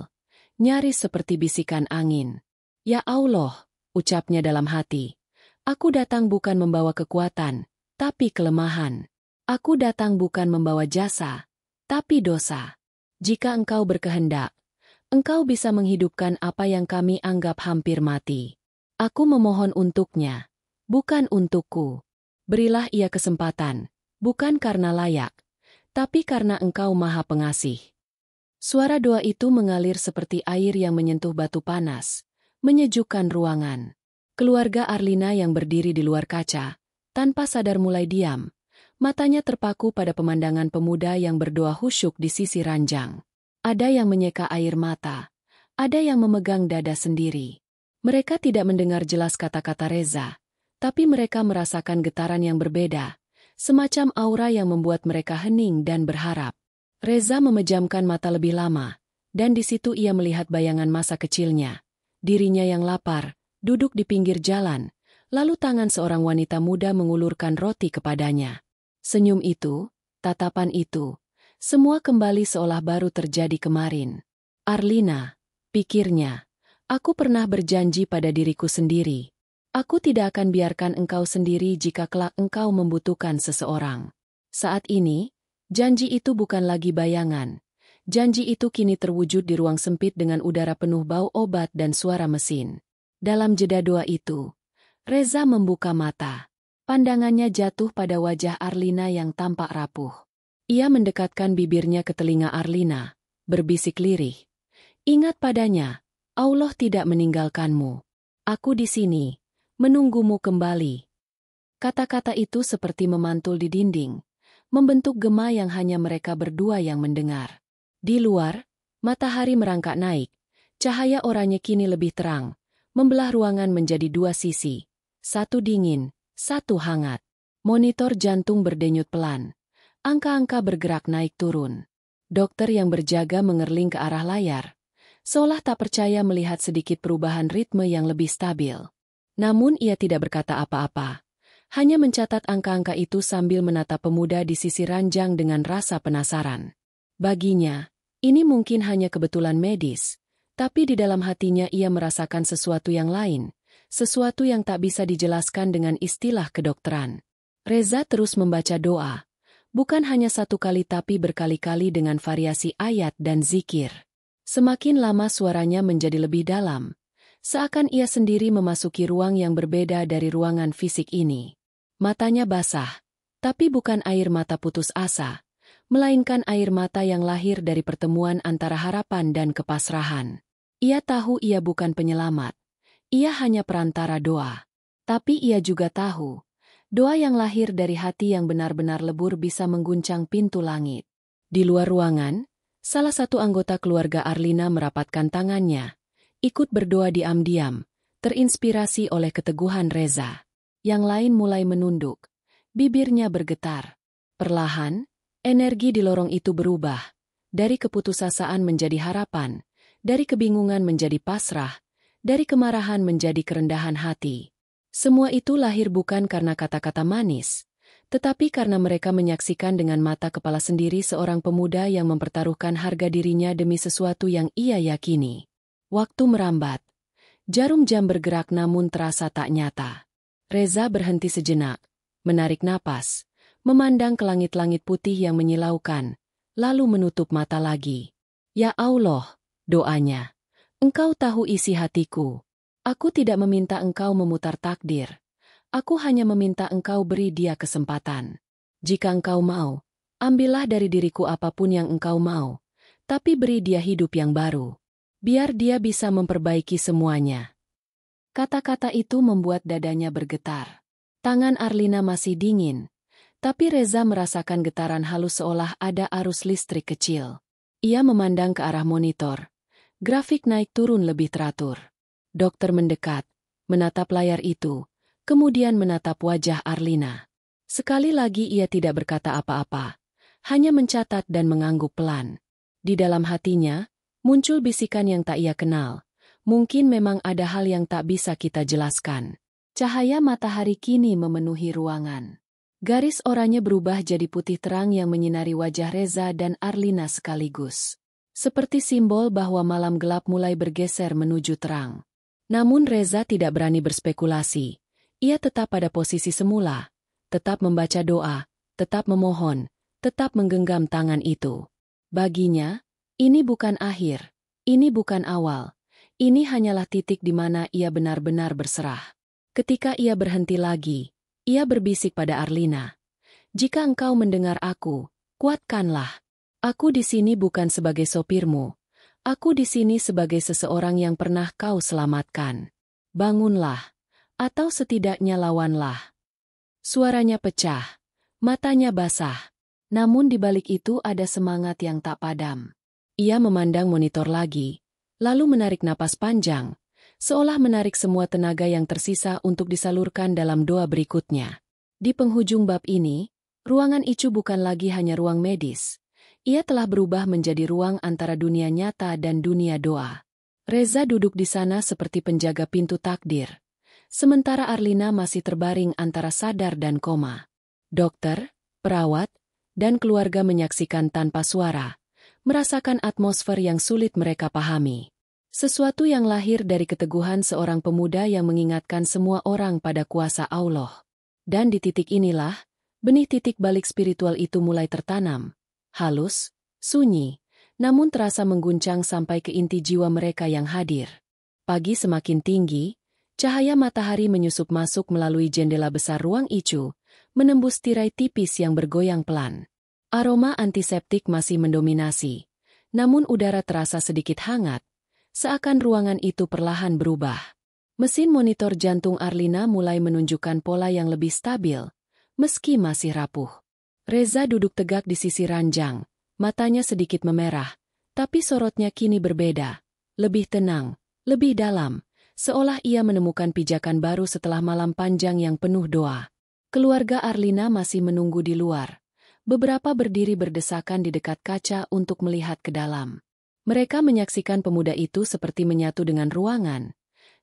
nyaris seperti bisikan angin. "Ya Allah," ucapnya dalam hati, "aku datang bukan membawa kekuatan, tapi kelemahan. Aku datang bukan membawa jasa, tapi dosa. Jika engkau berkehendak, engkau bisa menghidupkan apa yang kami anggap hampir mati. Aku memohon untuknya, bukan untukku. Berilah ia kesempatan, bukan karena layak, tapi karena engkau maha pengasih. Suara doa itu mengalir seperti air yang menyentuh batu panas, menyejukkan ruangan. Keluarga Arlina yang berdiri di luar kaca, tanpa sadar mulai diam. Matanya terpaku pada pemandangan pemuda yang berdoa khusyuk di sisi ranjang. Ada yang menyeka air mata, ada yang memegang dada sendiri. Mereka tidak mendengar jelas kata-kata Reza, tapi mereka merasakan getaran yang berbeda, semacam aura yang membuat mereka hening dan berharap. Reza memejamkan mata lebih lama, dan di situ ia melihat bayangan masa kecilnya. Dirinya yang lapar, duduk di pinggir jalan, lalu tangan seorang wanita muda mengulurkan roti kepadanya. Senyum itu, tatapan itu, semua kembali seolah baru terjadi kemarin. Arlina, pikirnya, aku pernah berjanji pada diriku sendiri. Aku tidak akan biarkan engkau sendiri jika kelak engkau membutuhkan seseorang. Saat ini, janji itu bukan lagi bayangan. Janji itu kini terwujud di ruang sempit dengan udara penuh bau obat dan suara mesin. Dalam jeda doa itu, Reza membuka mata. Pandangannya jatuh pada wajah Arlina yang tampak rapuh. Ia mendekatkan bibirnya ke telinga Arlina, berbisik lirih. Ingat padanya, Allah tidak meninggalkanmu. Aku di sini, menunggumu kembali. Kata-kata itu seperti memantul di dinding, membentuk gema yang hanya mereka berdua yang mendengar. Di luar, matahari merangkak naik, cahaya oranye kini lebih terang, membelah ruangan menjadi dua sisi, satu dingin, satu hangat. Monitor jantung berdenyut pelan. Angka-angka bergerak naik turun. Dokter yang berjaga mengerling ke arah layar, seolah tak percaya melihat sedikit perubahan ritme yang lebih stabil. Namun ia tidak berkata apa-apa. Hanya mencatat angka-angka itu sambil menatap pemuda di sisi ranjang dengan rasa penasaran. Baginya, ini mungkin hanya kebetulan medis, tapi di dalam hatinya ia merasakan sesuatu yang lain. Sesuatu yang tak bisa dijelaskan dengan istilah kedokteran. Reza terus membaca doa, bukan hanya satu kali tapi berkali-kali dengan variasi ayat dan zikir. Semakin lama suaranya menjadi lebih dalam, seakan ia sendiri memasuki ruang yang berbeda dari ruangan fisik ini. Matanya basah, tapi bukan air mata putus asa, melainkan air mata yang lahir dari pertemuan antara harapan dan kepasrahan. Ia tahu ia bukan penyelamat. Ia hanya perantara doa. Tapi ia juga tahu, doa yang lahir dari hati yang benar-benar lebur bisa mengguncang pintu langit. Di luar ruangan, salah satu anggota keluarga Arlina merapatkan tangannya, ikut berdoa diam-diam, terinspirasi oleh keteguhan Reza. Yang lain mulai menunduk, bibirnya bergetar. Perlahan, energi di lorong itu berubah, dari keputusasaan menjadi harapan, dari kebingungan menjadi pasrah, dari kemarahan menjadi kerendahan hati. Semua itu lahir bukan karena kata-kata manis, tetapi karena mereka menyaksikan dengan mata kepala sendiri seorang pemuda yang mempertaruhkan harga dirinya demi sesuatu yang ia yakini. Waktu merambat. Jarum jam bergerak namun terasa tak nyata. Reza berhenti sejenak, menarik napas, memandang ke langit-langit putih yang menyilaukan, lalu menutup mata lagi. Ya Allah, doanya. Engkau tahu isi hatiku. Aku tidak meminta engkau memutar takdir. Aku hanya meminta engkau beri dia kesempatan. Jika engkau mau, ambillah dari diriku apapun yang engkau mau, tapi beri dia hidup yang baru. Biar dia bisa memperbaiki semuanya. Kata-kata itu membuat dadanya bergetar. Tangan Arlina masih dingin, tapi Reza merasakan getaran halus seolah ada arus listrik kecil. Ia memandang ke arah monitor. Grafik naik turun lebih teratur. Dokter mendekat, menatap layar itu, kemudian menatap wajah Arlina. Sekali lagi ia tidak berkata apa-apa, hanya mencatat dan mengangguk pelan. Di dalam hatinya, muncul bisikan yang tak ia kenal. Mungkin memang ada hal yang tak bisa kita jelaskan. Cahaya matahari kini memenuhi ruangan. Garis oranye berubah jadi putih terang yang menyinari wajah Reza dan Arlina sekaligus. Seperti simbol bahwa malam gelap mulai bergeser menuju terang. Namun Reza tidak berani berspekulasi. Ia tetap pada posisi semula, tetap membaca doa, tetap memohon, tetap menggenggam tangan itu. Baginya, Ini bukan akhir. Ini bukan awal. Ini hanyalah titik di mana ia benar-benar berserah. Ketika ia berhenti lagi, ia berbisik pada Arlina. Jika engkau mendengar aku, kuatkanlah. Aku di sini bukan sebagai sopirmu. Aku di sini sebagai seseorang yang pernah kau selamatkan. Bangunlah. Atau setidaknya lawanlah. Suaranya pecah. Matanya basah. Namun di balik itu ada semangat yang tak padam. Ia memandang monitor lagi, lalu menarik napas panjang, seolah menarik semua tenaga yang tersisa untuk disalurkan dalam doa berikutnya. Di penghujung bab ini, ruangan Icu bukan lagi hanya ruang medis. Ia telah berubah menjadi ruang antara dunia nyata dan dunia doa. Reza duduk di sana seperti penjaga pintu takdir. Sementara Arlina masih terbaring antara sadar dan koma. Dokter, perawat, dan keluarga menyaksikan tanpa suara, merasakan atmosfer yang sulit mereka pahami. Sesuatu yang lahir dari keteguhan seorang pemuda yang mengingatkan semua orang pada kuasa Allah. Dan di titik inilah, benih titik balik spiritual itu mulai tertanam. Halus, sunyi, namun terasa mengguncang sampai ke inti jiwa mereka yang hadir. Pagi semakin tinggi, cahaya matahari menyusup masuk melalui jendela besar ruang Icu, menembus tirai tipis yang bergoyang pelan. Aroma antiseptik masih mendominasi, namun udara terasa sedikit hangat, seakan ruangan itu perlahan berubah. Mesin monitor jantung Arlina mulai menunjukkan pola yang lebih stabil, meski masih rapuh. Reza duduk tegak di sisi ranjang, matanya sedikit memerah, tapi sorotnya kini berbeda, lebih tenang, lebih dalam, seolah ia menemukan pijakan baru setelah malam panjang yang penuh doa. Keluarga Arlina masih menunggu di luar. Beberapa berdiri berdesakan di dekat kaca untuk melihat ke dalam. Mereka menyaksikan pemuda itu seperti menyatu dengan ruangan.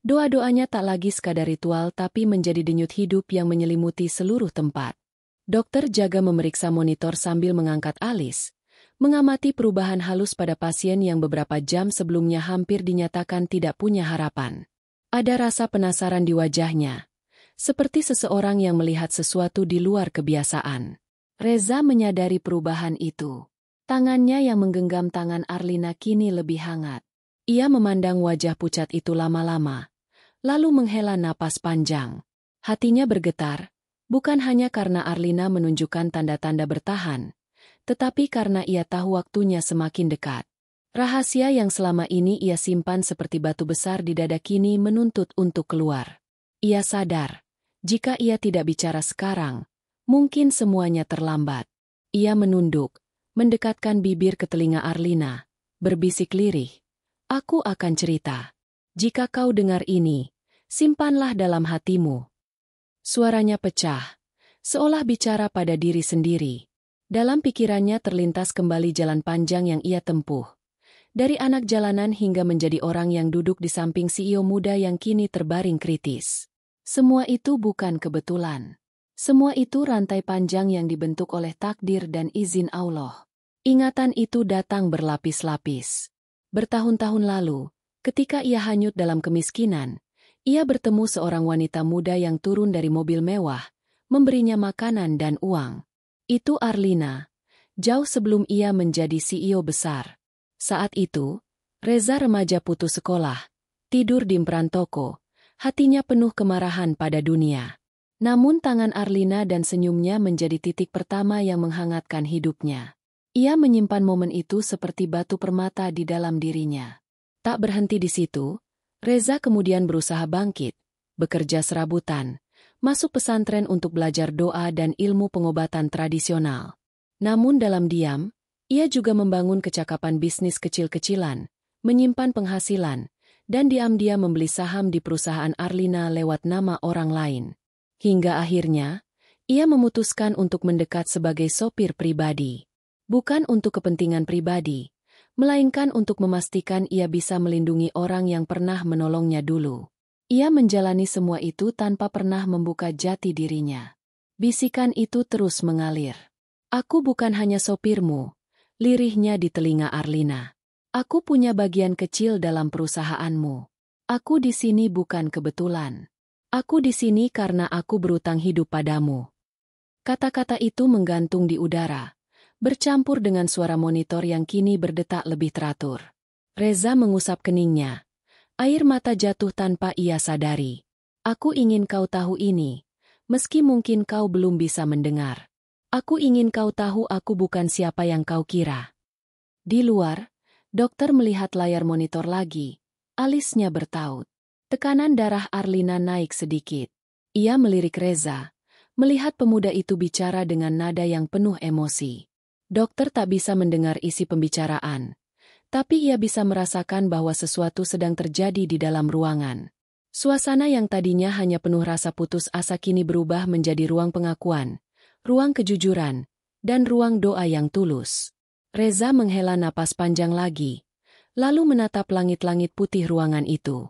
Doa-doanya tak lagi sekadar ritual tapi menjadi denyut hidup yang menyelimuti seluruh tempat. Dokter jaga memeriksa monitor sambil mengangkat alis, mengamati perubahan halus pada pasien yang beberapa jam sebelumnya hampir dinyatakan tidak punya harapan. Ada rasa penasaran di wajahnya, seperti seseorang yang melihat sesuatu di luar kebiasaan. Reza menyadari perubahan itu. Tangannya yang menggenggam tangan Arlina kini lebih hangat. Ia memandang wajah pucat itu lama-lama, lalu menghela napas panjang. Hatinya bergetar, bukan hanya karena Arlina menunjukkan tanda-tanda bertahan, tetapi karena ia tahu waktunya semakin dekat. Rahasia yang selama ini ia simpan seperti batu besar di dada kini menuntut untuk keluar. Ia sadar, jika ia tidak bicara sekarang, mungkin semuanya terlambat. Ia menunduk, mendekatkan bibir ke telinga Arlina, berbisik lirih. Aku akan cerita. Jika kau dengar ini, simpanlah dalam hatimu. Suaranya pecah, seolah bicara pada diri sendiri. Dalam pikirannya terlintas kembali jalan panjang yang ia tempuh. Dari anak jalanan hingga menjadi orang yang duduk di samping CEO muda yang kini terbaring kritis. Semua itu bukan kebetulan. Semua itu rantai panjang yang dibentuk oleh takdir dan izin Allah. Ingatan itu datang berlapis-lapis. Bertahun-tahun lalu, ketika ia hanyut dalam kemiskinan, ia bertemu seorang wanita muda yang turun dari mobil mewah, memberinya makanan dan uang. Itu Arlina, jauh sebelum ia menjadi CEO besar. Saat itu, Reza remaja putus sekolah, tidur di emperan toko, hatinya penuh kemarahan pada dunia. Namun tangan Arlina dan senyumnya menjadi titik pertama yang menghangatkan hidupnya. Ia menyimpan momen itu seperti batu permata di dalam dirinya. Tak berhenti di situ, Reza kemudian berusaha bangkit, bekerja serabutan, masuk pesantren untuk belajar doa dan ilmu pengobatan tradisional. Namun dalam diam, ia juga membangun kecakapan bisnis kecil-kecilan, menyimpan penghasilan, dan diam-diam membeli saham di perusahaan Arlina lewat nama orang lain. Hingga akhirnya, ia memutuskan untuk mendekat sebagai sopir pribadi. Bukan untuk kepentingan pribadi, melainkan untuk memastikan ia bisa melindungi orang yang pernah menolongnya dulu. Ia menjalani semua itu tanpa pernah membuka jati dirinya. Bisikan itu terus mengalir. Aku bukan hanya sopirmu, lirihnya di telinga Arlina. Aku punya bagian kecil dalam perusahaanmu. Aku di sini bukan kebetulan. Aku di sini karena aku berutang hidup padamu. Kata-kata itu menggantung di udara, bercampur dengan suara monitor yang kini berdetak lebih teratur. Reza mengusap keningnya. Air mata jatuh tanpa ia sadari. Aku ingin kau tahu ini, meski mungkin kau belum bisa mendengar. Aku ingin kau tahu aku bukan siapa yang kau kira. Di luar, dokter melihat layar monitor lagi. Alisnya bertaut. Tekanan darah Arlina naik sedikit. Ia melirik Reza, melihat pemuda itu bicara dengan nada yang penuh emosi. Dokter tak bisa mendengar isi pembicaraan, tapi ia bisa merasakan bahwa sesuatu sedang terjadi di dalam ruangan. Suasana yang tadinya hanya penuh rasa putus asa kini berubah menjadi ruang pengakuan, ruang kejujuran, dan ruang doa yang tulus. Reza menghela napas panjang lagi, lalu menatap langit-langit putih ruangan itu.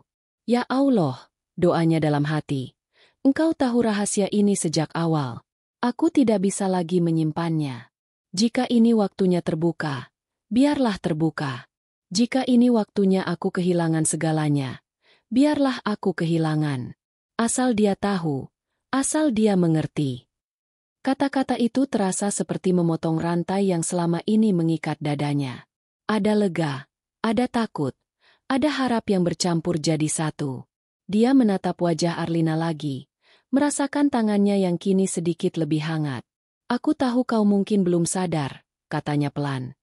Ya Allah, doanya dalam hati. Engkau tahu rahasia ini sejak awal. Aku tidak bisa lagi menyimpannya. Jika ini waktunya terbuka, biarlah terbuka. Jika ini waktunya aku kehilangan segalanya, biarlah aku kehilangan. Asal dia tahu, asal dia mengerti. Kata-kata itu terasa seperti memotong rantai yang selama ini mengikat dadanya. Ada lega, ada takut, ada harap yang bercampur jadi satu. Dia menatap wajah Arlina lagi, merasakan tangannya yang kini sedikit lebih hangat. Aku tahu kau mungkin belum sadar, katanya pelan.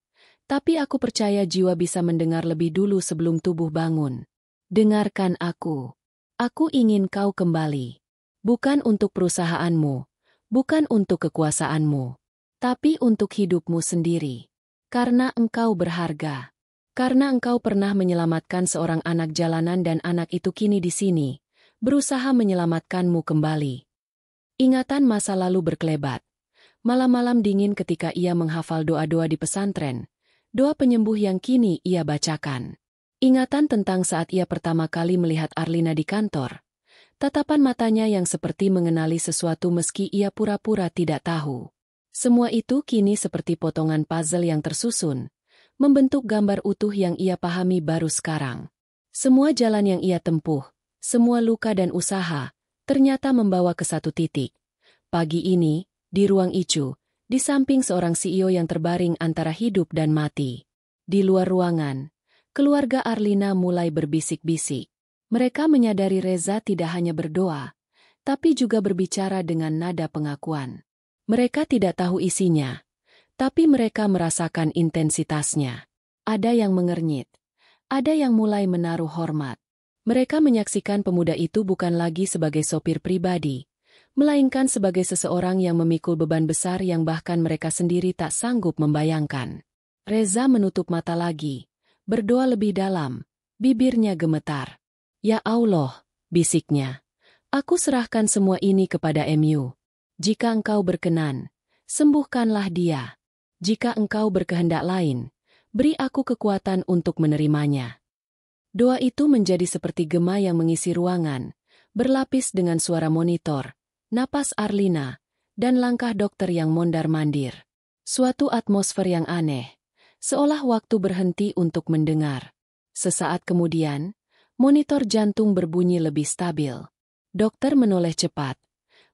Tapi aku percaya jiwa bisa mendengar lebih dulu sebelum tubuh bangun. Dengarkan aku. Aku ingin kau kembali. Bukan untuk perusahaanmu, bukan untuk kekuasaanmu, tapi untuk hidupmu sendiri. Karena engkau berharga. Karena engkau pernah menyelamatkan seorang anak jalanan dan anak itu kini di sini, berusaha menyelamatkanmu kembali. Ingatan masa lalu berkelebat. Malam-malam dingin ketika ia menghafal doa-doa di pesantren, doa penyembuh yang kini ia bacakan. Ingatan tentang saat ia pertama kali melihat Arlina di kantor. Tatapan matanya yang seperti mengenali sesuatu meski ia pura-pura tidak tahu. Semua itu kini seperti potongan puzzle yang tersusun, membentuk gambar utuh yang ia pahami baru sekarang. Semua jalan yang ia tempuh, semua luka dan usaha, ternyata membawa ke satu titik. Pagi ini, di ruang Icu, di samping seorang CEO yang terbaring antara hidup dan mati. Di luar ruangan, keluarga Arlina mulai berbisik-bisik. Mereka menyadari Reza tidak hanya berdoa, tapi juga berbicara dengan nada pengakuan. Mereka tidak tahu isinya, tapi mereka merasakan intensitasnya. Ada yang mengernyit, ada yang mulai menaruh hormat. Mereka menyaksikan pemuda itu bukan lagi sebagai sopir pribadi, melainkan sebagai seseorang yang memikul beban besar yang bahkan mereka sendiri tak sanggup membayangkan. Reza menutup mata lagi, berdoa lebih dalam, bibirnya gemetar. Ya Allah, bisiknya. Aku serahkan semua ini kepada MU. Jika engkau berkenan, sembuhkanlah dia. Jika engkau berkehendak lain, beri aku kekuatan untuk menerimanya. Doa itu menjadi seperti gema yang mengisi ruangan, berlapis dengan suara monitor, napas Arlina, dan langkah dokter yang mondar-mandir. Suatu atmosfer yang aneh, seolah waktu berhenti untuk mendengar. Sesaat kemudian, monitor jantung berbunyi lebih stabil. Dokter menoleh cepat,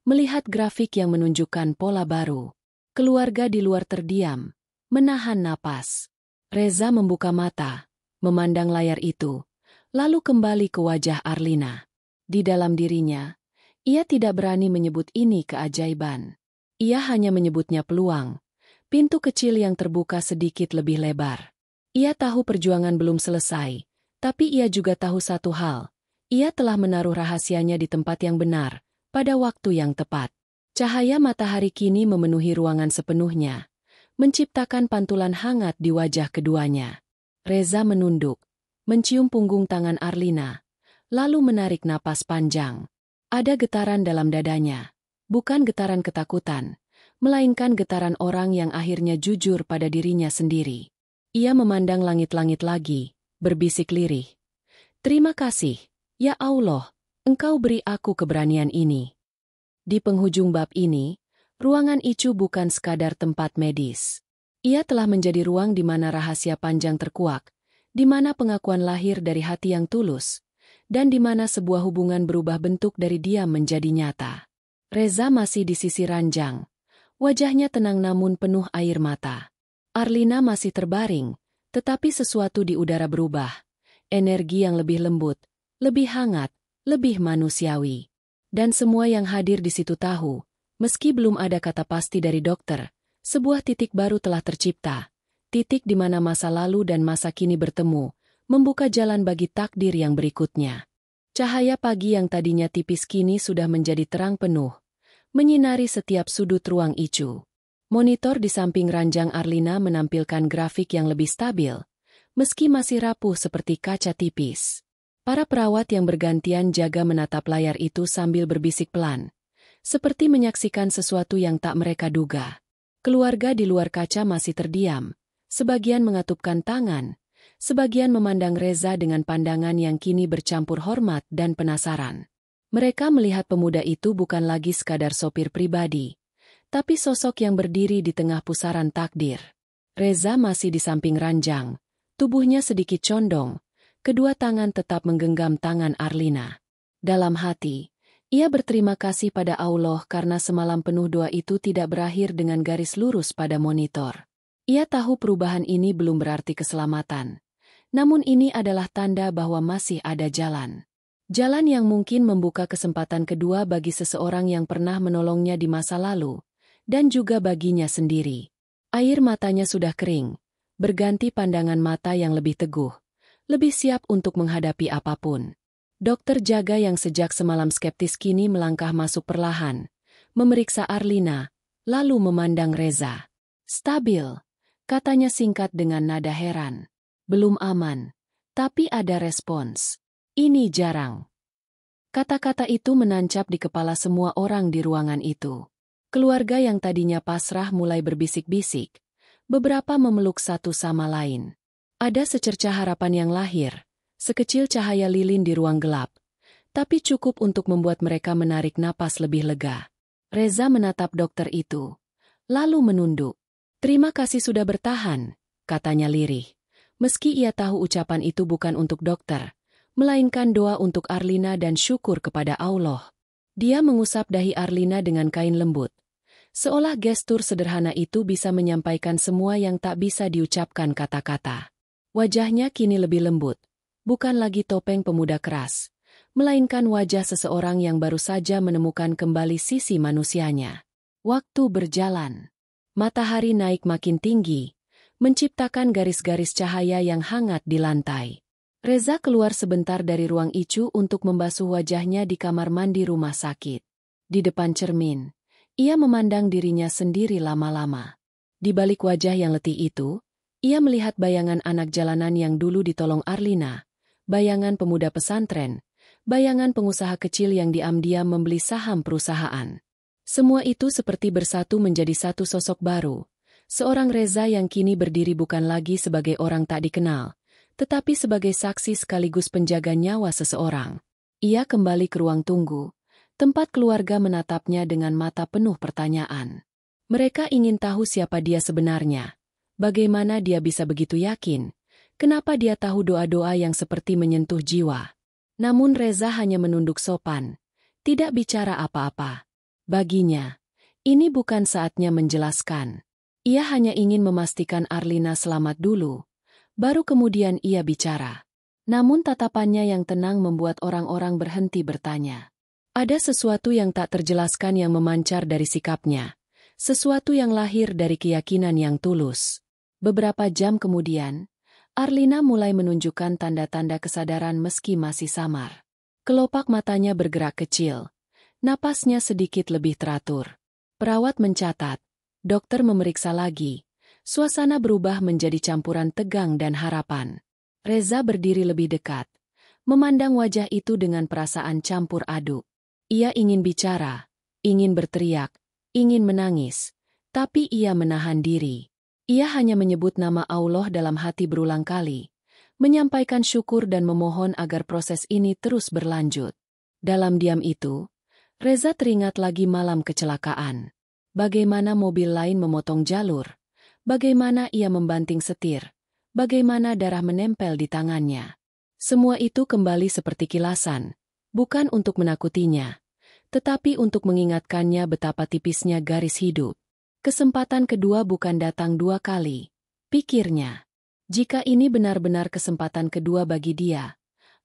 melihat grafik yang menunjukkan pola baru. Keluarga di luar terdiam, menahan napas. Reza membuka mata, memandang layar itu, lalu kembali ke wajah Arlina. Di dalam dirinya, ia tidak berani menyebut ini keajaiban. Ia hanya menyebutnya peluang, pintu kecil yang terbuka sedikit lebih lebar. Ia tahu perjuangan belum selesai, tapi ia juga tahu satu hal. Ia telah menaruh rahasianya di tempat yang benar, pada waktu yang tepat. Cahaya matahari kini memenuhi ruangan sepenuhnya, menciptakan pantulan hangat di wajah keduanya. Reza menunduk, mencium punggung tangan Arlina, lalu menarik napas panjang. Ada getaran dalam dadanya, bukan getaran ketakutan, melainkan getaran orang yang akhirnya jujur pada dirinya sendiri. Ia memandang langit-langit lagi, berbisik lirih. Terima kasih, ya Allah, Engkau beri aku keberanian ini. Di penghujung bab ini, ruangan Icu bukan sekadar tempat medis. Ia telah menjadi ruang di mana rahasia panjang terkuak, di mana pengakuan lahir dari hati yang tulus, dan di mana sebuah hubungan berubah bentuk dari diam menjadi nyata. Reza masih di sisi ranjang. Wajahnya tenang namun penuh air mata. Arlina masih terbaring, tetapi sesuatu di udara berubah. Energi yang lebih lembut, lebih hangat, lebih manusiawi. Dan semua yang hadir di situ tahu, meski belum ada kata pasti dari dokter, sebuah titik baru telah tercipta. Titik di mana masa lalu dan masa kini bertemu, membuka jalan bagi takdir yang berikutnya. Cahaya pagi yang tadinya tipis kini sudah menjadi terang penuh, menyinari setiap sudut ruang icu. Monitor di samping ranjang Arlina menampilkan grafik yang lebih stabil, meski masih rapuh seperti kaca tipis. Para perawat yang bergantian jaga menatap layar itu sambil berbisik pelan, seperti menyaksikan sesuatu yang tak mereka duga. Keluarga di luar kaca masih terdiam, sebagian mengatupkan tangan, sebagian memandang Reza dengan pandangan yang kini bercampur hormat dan penasaran. Mereka melihat pemuda itu bukan lagi sekadar sopir pribadi, tapi sosok yang berdiri di tengah pusaran takdir. Reza masih di samping ranjang, tubuhnya sedikit condong, kedua tangan tetap menggenggam tangan Arlina. Dalam hati, ia berterima kasih pada Allah karena semalam penuh doa itu tidak berakhir dengan garis lurus pada monitor. Ia tahu perubahan ini belum berarti keselamatan, namun ini adalah tanda bahwa masih ada jalan. Jalan yang mungkin membuka kesempatan kedua bagi seseorang yang pernah menolongnya di masa lalu, dan juga baginya sendiri. Air matanya sudah kering, berganti pandangan mata yang lebih teguh, lebih siap untuk menghadapi apapun. Dokter jaga yang sejak semalam skeptis kini melangkah masuk perlahan, memeriksa Arlina, lalu memandang Reza. Stabil, katanya singkat dengan nada heran. Belum aman, tapi ada respons. Ini jarang. Kata-kata itu menancap di kepala semua orang di ruangan itu. Keluarga yang tadinya pasrah mulai berbisik-bisik, beberapa memeluk satu sama lain. Ada secercah harapan yang lahir, sekecil cahaya lilin di ruang gelap, tapi cukup untuk membuat mereka menarik napas lebih lega. Reza menatap dokter itu, lalu menunduk. "Terima kasih sudah bertahan," katanya lirih. Meski ia tahu ucapan itu bukan untuk dokter, melainkan doa untuk Arlina dan syukur kepada Allah. Dia mengusap dahi Arlina dengan kain lembut, seolah gestur sederhana itu bisa menyampaikan semua yang tak bisa diucapkan kata-kata. Wajahnya kini lebih lembut, bukan lagi topeng pemuda keras, melainkan wajah seseorang yang baru saja menemukan kembali sisi manusianya. Waktu berjalan. Matahari naik makin tinggi, menciptakan garis-garis cahaya yang hangat di lantai. Reza keluar sebentar dari ruang icu untuk membasuh wajahnya di kamar mandi rumah sakit. Di depan cermin, ia memandang dirinya sendiri lama-lama. Di balik wajah yang letih itu, ia melihat bayangan anak jalanan yang dulu ditolong Arlina, bayangan pemuda pesantren, bayangan pengusaha kecil yang diam-diam membeli saham perusahaan. Semua itu seperti bersatu menjadi satu sosok baru, seorang Reza yang kini berdiri bukan lagi sebagai orang tak dikenal, tetapi sebagai saksi sekaligus penjaga nyawa seseorang. Ia kembali ke ruang tunggu, tempat keluarga menatapnya dengan mata penuh pertanyaan. Mereka ingin tahu siapa dia sebenarnya. Bagaimana dia bisa begitu yakin? Kenapa dia tahu doa-doa yang seperti menyentuh jiwa? Namun Reza hanya menunduk sopan, tidak bicara apa-apa. Baginya, ini bukan saatnya menjelaskan. Ia hanya ingin memastikan Arlina selamat dulu, baru kemudian ia bicara. Namun tatapannya yang tenang membuat orang-orang berhenti bertanya. Ada sesuatu yang tak terjelaskan yang memancar dari sikapnya, sesuatu yang lahir dari keyakinan yang tulus. Beberapa jam kemudian, Arlina mulai menunjukkan tanda-tanda kesadaran meski masih samar. Kelopak matanya bergerak kecil, napasnya sedikit lebih teratur. Perawat mencatat, dokter memeriksa lagi. Suasana berubah menjadi campuran tegang dan harapan. Reza berdiri lebih dekat, memandang wajah itu dengan perasaan campur aduk. Ia ingin bicara, ingin berteriak, ingin menangis, tapi ia menahan diri. Ia hanya menyebut nama Allah dalam hati berulang kali, menyampaikan syukur dan memohon agar proses ini terus berlanjut. Dalam diam itu, Reza teringat lagi malam kecelakaan. Bagaimana mobil lain memotong jalur, bagaimana ia membanting setir, bagaimana darah menempel di tangannya. Semua itu kembali seperti kilasan, bukan untuk menakutinya, tetapi untuk mengingatkannya betapa tipisnya garis hidup. Kesempatan kedua bukan datang dua kali, pikirnya. Jika ini benar-benar kesempatan kedua bagi dia,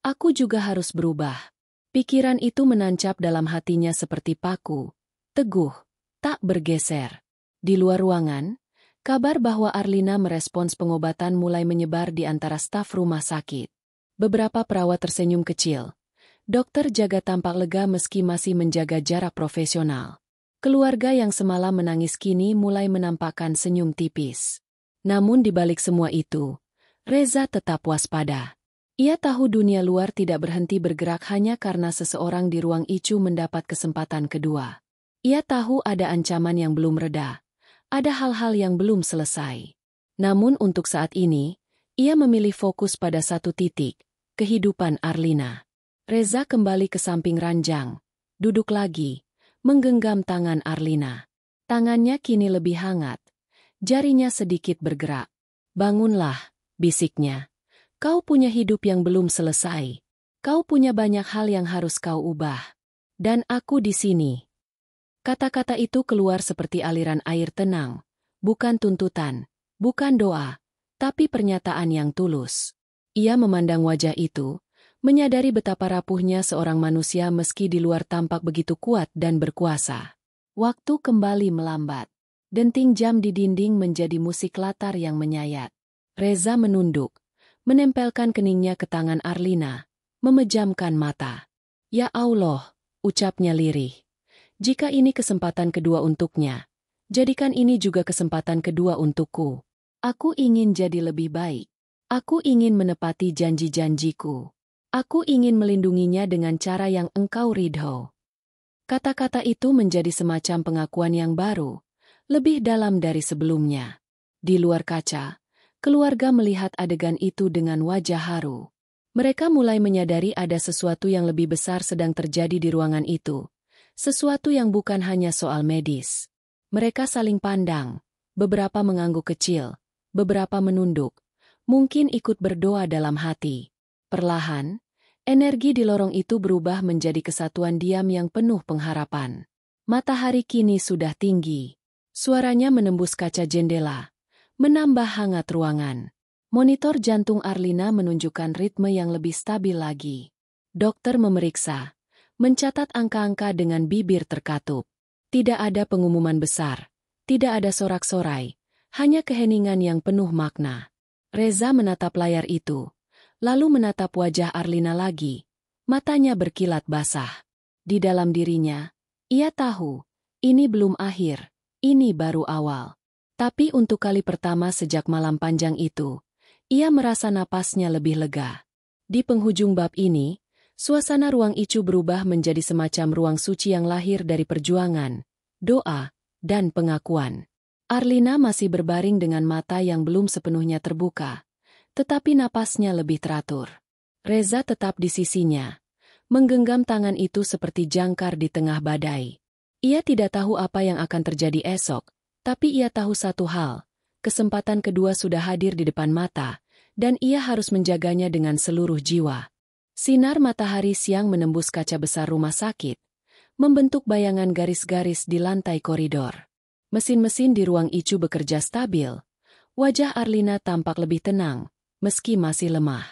aku juga harus berubah. Pikiran itu menancap dalam hatinya seperti paku, teguh, tak bergeser. Di luar ruangan, kabar bahwa Arlina merespons pengobatan mulai menyebar di antara staf rumah sakit. Beberapa perawat tersenyum kecil. Dokter jaga tampak lega meski masih menjaga jarak profesional. Keluarga yang semalam menangis kini mulai menampakkan senyum tipis. Namun di balik semua itu, Reza tetap waspada. Ia tahu dunia luar tidak berhenti bergerak hanya karena seseorang di ruang ICU mendapat kesempatan kedua. Ia tahu ada ancaman yang belum reda, ada hal-hal yang belum selesai. Namun untuk saat ini, ia memilih fokus pada satu titik, kehidupan Arlina. Reza kembali ke samping ranjang, duduk lagi, menggenggam tangan Arlina. Tangannya kini lebih hangat, jarinya sedikit bergerak. "Bangunlah," bisiknya. "Kau punya hidup yang belum selesai. Kau punya banyak hal yang harus kau ubah. Dan aku di sini." Kata-kata itu keluar seperti aliran air tenang. Bukan tuntutan, bukan doa, tapi pernyataan yang tulus. Ia memandang wajah itu, menyadari betapa rapuhnya seorang manusia meski di luar tampak begitu kuat dan berkuasa. Waktu kembali melambat. Denting jam di dinding menjadi musik latar yang menyayat. Reza menunduk, menempelkan keningnya ke tangan Arlina, memejamkan mata. "Ya Allah," ucapnya lirih. "Jika ini kesempatan kedua untuknya, jadikan ini juga kesempatan kedua untukku. Aku ingin jadi lebih baik. Aku ingin menepati janji-janjiku. Aku ingin melindunginya dengan cara yang engkau ridho." Kata-kata itu menjadi semacam pengakuan yang baru, lebih dalam dari sebelumnya. Di luar kaca, keluarga melihat adegan itu dengan wajah haru. Mereka mulai menyadari ada sesuatu yang lebih besar sedang terjadi di ruangan itu. Sesuatu yang bukan hanya soal medis. Mereka saling pandang, beberapa mengangguk kecil, beberapa menunduk, mungkin ikut berdoa dalam hati. Perlahan, energi di lorong itu berubah menjadi kesatuan diam yang penuh pengharapan. Matahari kini sudah tinggi. Suaranya menembus kaca jendela, menambah hangat ruangan. Monitor jantung Arlina menunjukkan ritme yang lebih stabil lagi. Dokter memeriksa, mencatat angka-angka dengan bibir terkatup. Tidak ada pengumuman besar, tidak ada sorak-sorai, hanya keheningan yang penuh makna. Reza menatap layar itu, lalu menatap wajah Arlina lagi. Matanya berkilat basah. Di dalam dirinya, ia tahu, ini belum akhir, ini baru awal. Tapi untuk kali pertama sejak malam panjang itu, ia merasa napasnya lebih lega. Di penghujung bab ini, suasana ruang ICU berubah menjadi semacam ruang suci yang lahir dari perjuangan, doa, dan pengakuan. Arlina masih berbaring dengan mata yang belum sepenuhnya terbuka, tetapi napasnya lebih teratur. Reza tetap di sisinya, menggenggam tangan itu seperti jangkar di tengah badai. Ia tidak tahu apa yang akan terjadi esok, tapi ia tahu satu hal, kesempatan kedua sudah hadir di depan mata, dan ia harus menjaganya dengan seluruh jiwa. Sinar matahari siang menembus kaca besar rumah sakit, membentuk bayangan garis-garis di lantai koridor. Mesin-mesin di ruang ICU bekerja stabil. Wajah Arlina tampak lebih tenang, meski masih lemah.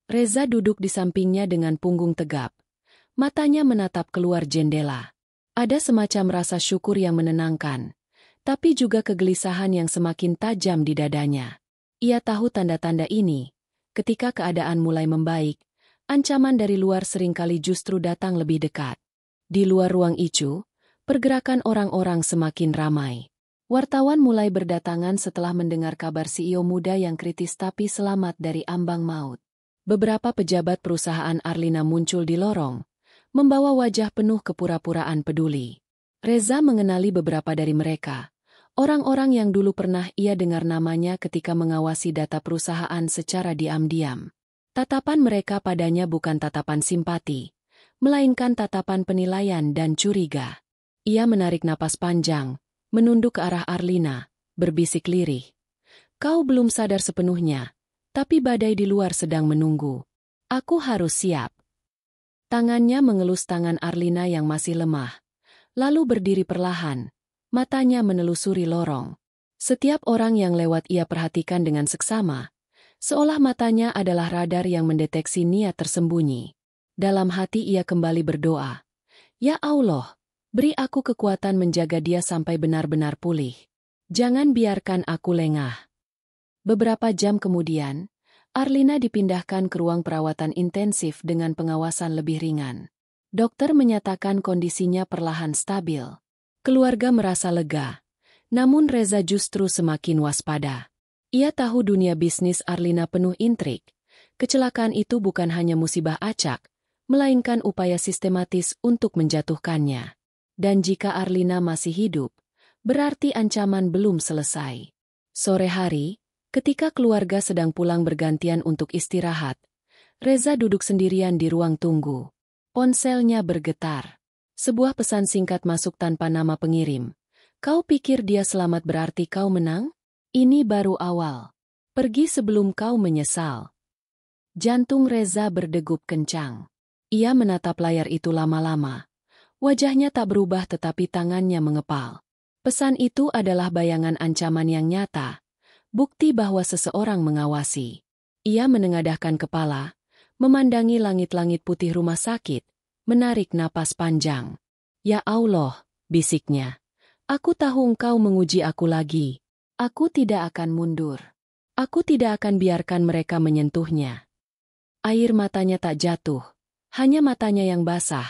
Reza duduk di sampingnya dengan punggung tegap. Matanya menatap keluar jendela. Ada semacam rasa syukur yang menenangkan, tapi juga kegelisahan yang semakin tajam di dadanya. Ia tahu tanda-tanda ini. Ketika keadaan mulai membaik, ancaman dari luar seringkali justru datang lebih dekat. Di luar ruang ICU, pergerakan orang-orang semakin ramai. Wartawan mulai berdatangan setelah mendengar kabar CEO muda yang kritis tapi selamat dari ambang maut. Beberapa pejabat perusahaan Arlina muncul di lorong, membawa wajah penuh kepura-puraan peduli. Reza mengenali beberapa dari mereka. Orang-orang yang dulu pernah ia dengar namanya ketika mengawasi data perusahaan secara diam-diam. Tatapan mereka padanya bukan tatapan simpati, melainkan tatapan penilaian dan curiga. Ia menarik napas panjang, menunduk ke arah Arlina, berbisik lirih. "Kau belum sadar sepenuhnya, tapi badai di luar sedang menunggu. Aku harus siap." Tangannya mengelus tangan Arlina yang masih lemah, lalu berdiri perlahan. Matanya menelusuri lorong. Setiap orang yang lewat ia perhatikan dengan seksama, seolah matanya adalah radar yang mendeteksi niat tersembunyi. Dalam hati ia kembali berdoa, "Ya Allah, beri aku kekuatan menjaga dia sampai benar-benar pulih. Jangan biarkan aku lengah." Beberapa jam kemudian, Arlina dipindahkan ke ruang perawatan intensif dengan pengawasan lebih ringan. Dokter menyatakan kondisinya perlahan stabil. Keluarga merasa lega, namun Reza justru semakin waspada. Ia tahu dunia bisnis Arlina penuh intrik. Kecelakaan itu bukan hanya musibah acak, melainkan upaya sistematis untuk menjatuhkannya. Dan jika Arlina masih hidup, berarti ancaman belum selesai. Sore hari, ketika keluarga sedang pulang bergantian untuk istirahat, Reza duduk sendirian di ruang tunggu. Ponselnya bergetar. Sebuah pesan singkat masuk tanpa nama pengirim. "Kau pikir dia selamat berarti kau menang? Ini baru awal. Pergi sebelum kau menyesal." Jantung Reza berdegup kencang. Ia menatap layar itu lama-lama. Wajahnya tak berubah tetapi tangannya mengepal. Pesan itu adalah bayangan ancaman yang nyata. Bukti bahwa seseorang mengawasi. Ia menengadahkan kepala, memandangi langit-langit putih rumah sakit, menarik napas panjang. "Ya Allah," bisiknya. "Aku tahu engkau menguji aku lagi. Aku tidak akan mundur. Aku tidak akan biarkan mereka menyentuhnya." Air matanya tak jatuh, hanya matanya yang basah.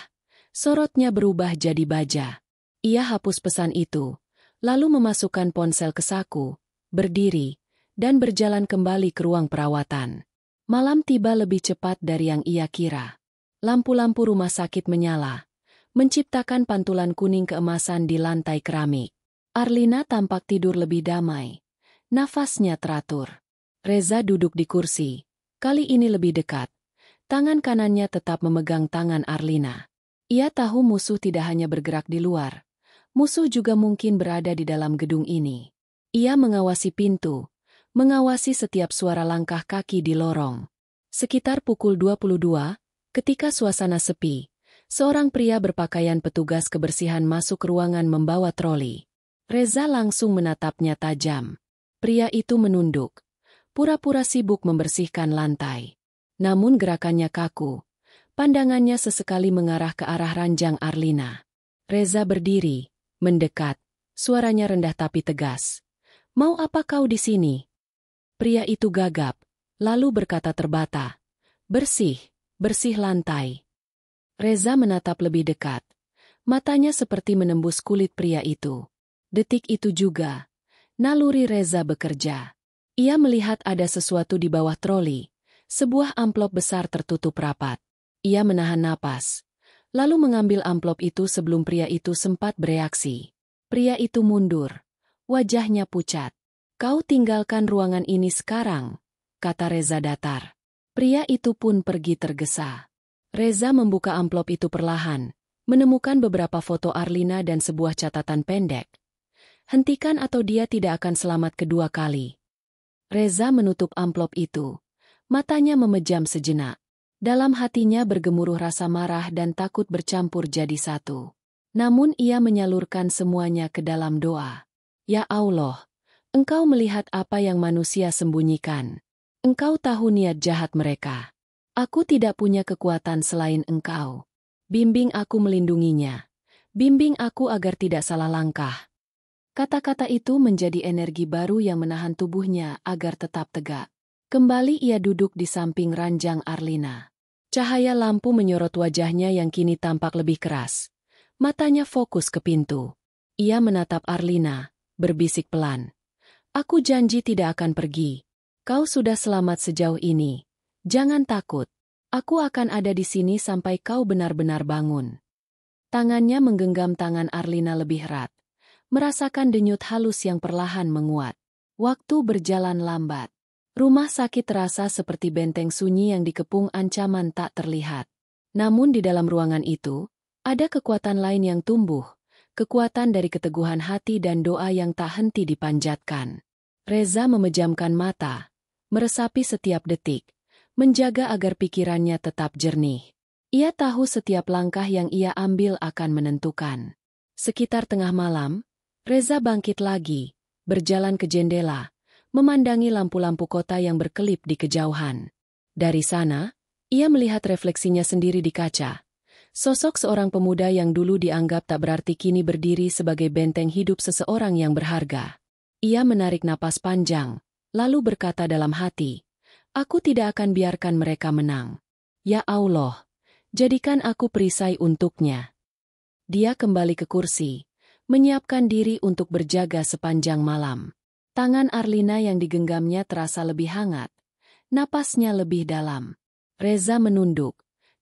Sorotnya berubah jadi baja. Ia hapus pesan itu, lalu memasukkan ponsel ke saku, berdiri, dan berjalan kembali ke ruang perawatan. Malam tiba lebih cepat dari yang ia kira. Lampu-lampu rumah sakit menyala, menciptakan pantulan kuning keemasan di lantai keramik. Arlina tampak tidur lebih damai. Nafasnya teratur. Reza duduk di kursi, kali ini lebih dekat. Tangan kanannya tetap memegang tangan Arlina. Ia tahu musuh tidak hanya bergerak di luar. Musuh juga mungkin berada di dalam gedung ini. Ia mengawasi pintu, mengawasi setiap suara langkah kaki di lorong. Sekitar pukul 22, ketika suasana sepi, seorang pria berpakaian petugas kebersihan masuk ke ruangan membawa troli. Reza langsung menatapnya tajam. Pria itu menunduk, pura-pura sibuk membersihkan lantai. Namun gerakannya kaku. Pandangannya sesekali mengarah ke arah ranjang Arlina. Reza berdiri, mendekat, suaranya rendah tapi tegas. "Mau apa kau di sini?" Pria itu gagap, lalu berkata terbata, "Bersih, bersih lantai." Reza menatap lebih dekat. Matanya seperti menembus kulit pria itu. Detik itu juga, naluri Reza bekerja. Ia melihat ada sesuatu di bawah troli, sebuah amplop besar tertutup rapat. Ia menahan napas, lalu mengambil amplop itu sebelum pria itu sempat bereaksi. Pria itu mundur, wajahnya pucat. "Kau tinggalkan ruangan ini sekarang," kata Reza datar. Pria itu pun pergi tergesa. Reza membuka amplop itu perlahan, menemukan beberapa foto Arlina dan sebuah catatan pendek. "Hentikan atau dia tidak akan selamat kedua kali." Reza menutup amplop itu. Matanya memejam sejenak. Dalam hatinya bergemuruh rasa marah dan takut bercampur jadi satu. Namun ia menyalurkan semuanya ke dalam doa. "Ya Allah, Engkau melihat apa yang manusia sembunyikan. Engkau tahu niat jahat mereka. Aku tidak punya kekuatan selain Engkau. Bimbing aku melindunginya. Bimbing aku agar tidak salah langkah." Kata-kata itu menjadi energi baru yang menahan tubuhnya agar tetap tegak. Kembali ia duduk di samping ranjang Arlina. Cahaya lampu menyorot wajahnya yang kini tampak lebih keras. Matanya fokus ke pintu. Ia menatap Arlina, berbisik pelan. "Aku janji tidak akan pergi. Kau sudah selamat sejauh ini. Jangan takut. Aku akan ada di sini sampai kau benar-benar bangun." Tangannya menggenggam tangan Arlina lebih erat, merasakan denyut halus yang perlahan menguat. Waktu berjalan lambat. Rumah sakit terasa seperti benteng sunyi yang dikepung ancaman tak terlihat. Namun di dalam ruangan itu, ada kekuatan lain yang tumbuh, kekuatan dari keteguhan hati dan doa yang tak henti dipanjatkan. Reza memejamkan mata, meresapi setiap detik, menjaga agar pikirannya tetap jernih. Ia tahu setiap langkah yang ia ambil akan menentukan. Sekitar tengah malam, Reza bangkit lagi, berjalan ke jendela, memandangi lampu-lampu kota yang berkelip di kejauhan. Dari sana, ia melihat refleksinya sendiri di kaca. Sosok seorang pemuda yang dulu dianggap tak berarti kini berdiri sebagai benteng hidup seseorang yang berharga. Ia menarik napas panjang, lalu berkata dalam hati, "Aku tidak akan biarkan mereka menang. Ya Allah, jadikan aku perisai untuknya." Dia kembali ke kursi, menyiapkan diri untuk berjaga sepanjang malam. Tangan Arlina yang digenggamnya terasa lebih hangat, napasnya lebih dalam. Reza menunduk.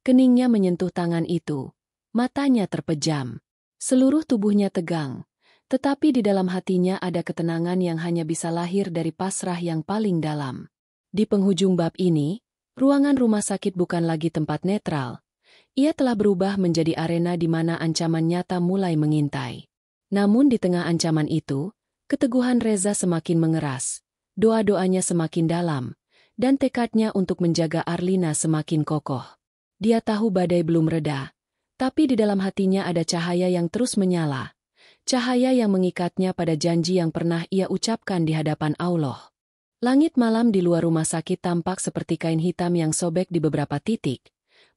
Keningnya menyentuh tangan itu, matanya terpejam. Seluruh tubuhnya tegang, tetapi di dalam hatinya ada ketenangan yang hanya bisa lahir dari pasrah yang paling dalam. Di penghujung bab ini, ruangan rumah sakit bukan lagi tempat netral. Ia telah berubah menjadi arena di mana ancaman nyata mulai mengintai. Namun di tengah ancaman itu, keteguhan Reza semakin mengeras, doa-doanya semakin dalam, dan tekadnya untuk menjaga Arlina semakin kokoh. Dia tahu badai belum reda, tapi di dalam hatinya ada cahaya yang terus menyala. Cahaya yang mengikatnya pada janji yang pernah ia ucapkan di hadapan Allah. Langit malam di luar rumah sakit tampak seperti kain hitam yang sobek di beberapa titik,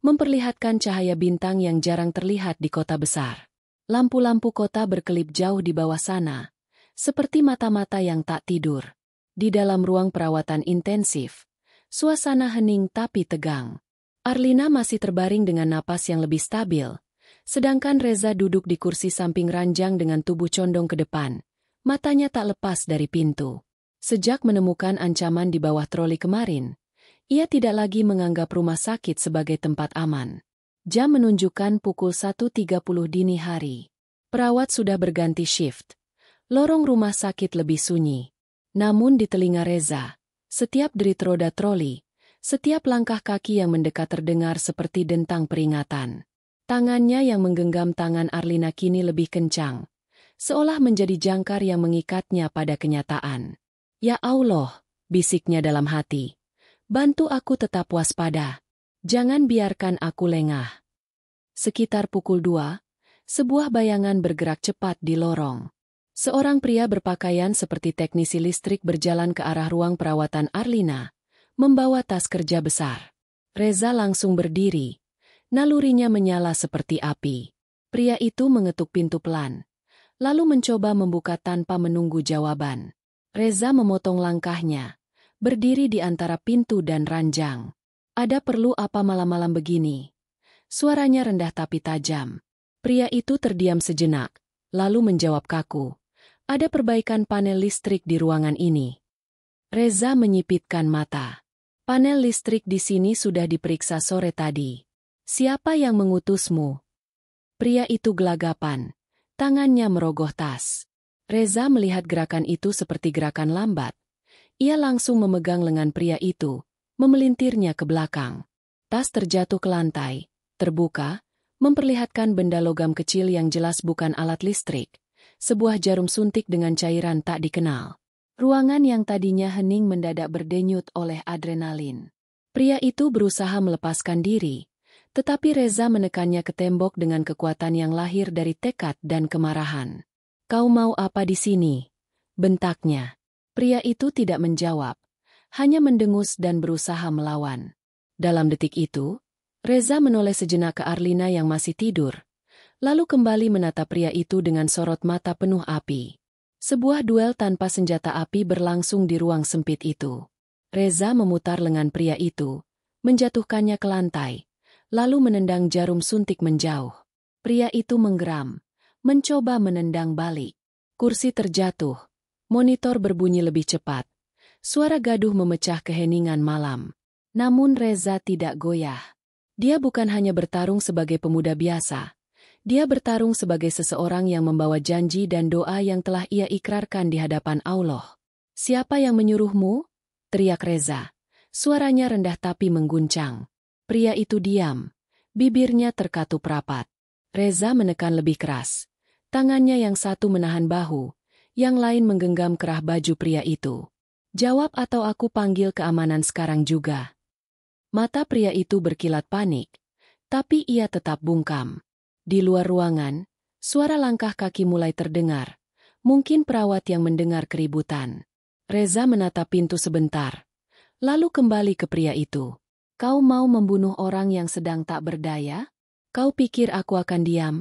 memperlihatkan cahaya bintang yang jarang terlihat di kota besar. Lampu-lampu kota berkelip jauh di bawah sana, seperti mata-mata yang tak tidur. Di dalam ruang perawatan intensif, suasana hening tapi tegang. Arlina masih terbaring dengan napas yang lebih stabil, sedangkan Reza duduk di kursi samping ranjang dengan tubuh condong ke depan. Matanya tak lepas dari pintu. Sejak menemukan ancaman di bawah troli kemarin, ia tidak lagi menganggap rumah sakit sebagai tempat aman. Jam menunjukkan pukul 1.30 dini hari. Perawat sudah berganti shift. Lorong rumah sakit lebih sunyi. Namun di telinga Reza, setiap derit roda troli, setiap langkah kaki yang mendekat terdengar seperti dentang peringatan. Tangannya yang menggenggam tangan Arlina kini lebih kencang, seolah menjadi jangkar yang mengikatnya pada kenyataan. "Ya Allah," bisiknya dalam hati, "bantu aku tetap waspada. Jangan biarkan aku lengah." Sekitar pukul 2, sebuah bayangan bergerak cepat di lorong. Seorang pria berpakaian seperti teknisi listrik berjalan ke arah ruang perawatan Arlina, membawa tas kerja besar. Reza langsung berdiri. Nalurinya menyala seperti api. Pria itu mengetuk pintu pelan, lalu mencoba membuka tanpa menunggu jawaban. Reza memotong langkahnya, berdiri di antara pintu dan ranjang. "Ada perlu apa malam-malam begini?" Suaranya rendah tapi tajam. Pria itu terdiam sejenak, lalu menjawab kaku. "Ada perbaikan panel listrik di ruangan ini." Reza menyipitkan mata. "Panel listrik di sini sudah diperiksa sore tadi. Siapa yang mengutusmu?" Pria itu gelagapan. Tangannya merogoh tas. Reza melihat gerakan itu seperti gerakan lambat. Ia langsung memegang lengan pria itu, memelintirnya ke belakang. Tas terjatuh ke lantai, terbuka, memperlihatkan benda logam kecil yang jelas bukan alat listrik. Sebuah jarum suntik dengan cairan tak dikenal. Ruangan yang tadinya hening mendadak berdenyut oleh adrenalin. Pria itu berusaha melepaskan diri, tetapi Reza menekannya ke tembok dengan kekuatan yang lahir dari tekad dan kemarahan. "Kau mau apa di sini?" bentaknya. Pria itu tidak menjawab, hanya mendengus dan berusaha melawan. Dalam detik itu, Reza menoleh sejenak ke Arlina yang masih tidur, lalu kembali menatap pria itu dengan sorot mata penuh api. Sebuah duel tanpa senjata api berlangsung di ruang sempit itu. Reza memutar lengan pria itu, menjatuhkannya ke lantai, lalu menendang jarum suntik menjauh. Pria itu menggeram, mencoba menendang balik. Kursi terjatuh, monitor berbunyi lebih cepat. Suara gaduh memecah keheningan malam. Namun Reza tidak goyah. Dia bukan hanya bertarung sebagai pemuda biasa. Dia bertarung sebagai seseorang yang membawa janji dan doa yang telah ia ikrarkan di hadapan Allah. "Siapa yang menyuruhmu?" teriak Reza. Suaranya rendah tapi mengguncang. Pria itu diam. Bibirnya terkatup rapat. Reza menekan lebih keras. Tangannya yang satu menahan bahu, yang lain menggenggam kerah baju pria itu. "Jawab atau aku panggil keamanan sekarang juga." Mata pria itu berkilat panik, tapi ia tetap bungkam. Di luar ruangan, suara langkah kaki mulai terdengar, Mungkin perawat yang mendengar keributan. Reza menatap pintu sebentar, lalu kembali ke pria itu. Kau mau membunuh orang yang sedang tak berdaya? Kau pikir aku akan diam?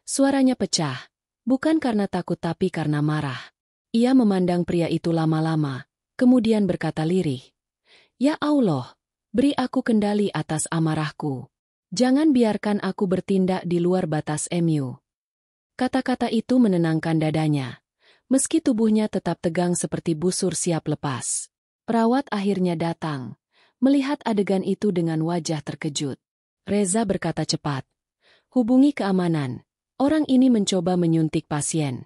Suaranya pecah, bukan karena takut tapi karena marah. Ia memandang pria itu lama-lama, kemudian berkata lirih, "Ya Allah, beri aku kendali atas amarahku. Jangan biarkan aku bertindak di luar batas MU." Kata-kata itu menenangkan dadanya, meski tubuhnya tetap tegang seperti busur siap lepas. Perawat akhirnya datang, melihat adegan itu dengan wajah terkejut. Reza berkata cepat, "Hubungi keamanan, orang ini mencoba menyuntik pasien."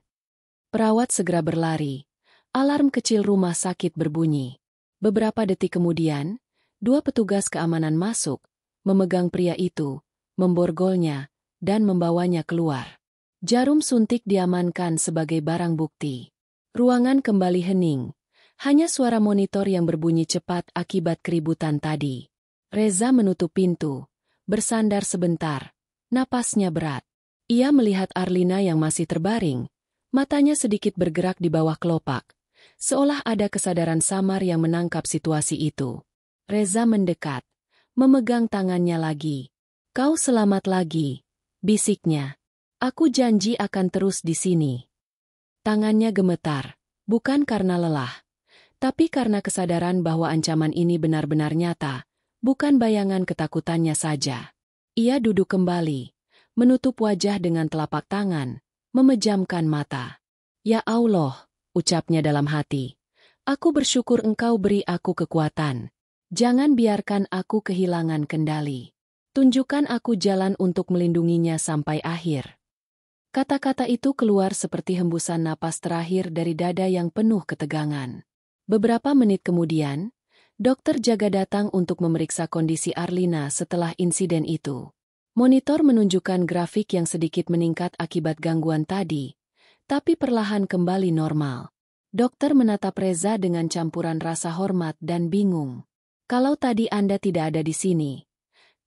Perawat segera berlari. Alarm kecil rumah sakit berbunyi. Beberapa detik kemudian, 2 petugas keamanan masuk, memegang pria itu, memborgolnya, dan membawanya keluar. Jarum suntik diamankan sebagai barang bukti. Ruangan kembali hening. Hanya suara monitor yang berbunyi cepat akibat keributan tadi. Reza menutup pintu, bersandar sebentar. Napasnya berat. Ia melihat Arlina yang masih terbaring. Matanya sedikit bergerak di bawah kelopak, seolah ada kesadaran samar yang menangkap situasi itu. Reza mendekat, memegang tangannya lagi. "Kau selamat lagi," bisiknya. "Aku janji akan terus di sini." Tangannya gemetar, bukan karena lelah, tapi karena kesadaran bahwa ancaman ini benar-benar nyata, bukan bayangan ketakutannya saja. Ia duduk kembali, menutup wajah dengan telapak tangan, memejamkan mata. "Ya Allah," ucapnya dalam hati, "aku bersyukur Engkau beri aku kekuatan. Jangan biarkan aku kehilangan kendali. Tunjukkan aku jalan untuk melindunginya sampai akhir." Kata-kata itu keluar seperti hembusan napas terakhir dari dada yang penuh ketegangan. Beberapa menit kemudian, dokter jaga datang untuk memeriksa kondisi Arlina setelah insiden itu. Monitor menunjukkan grafik yang sedikit meningkat akibat gangguan tadi, tapi perlahan kembali normal. Dokter menatap Reza dengan campuran rasa hormat dan bingung. "Kalau tadi Anda tidak ada di sini,"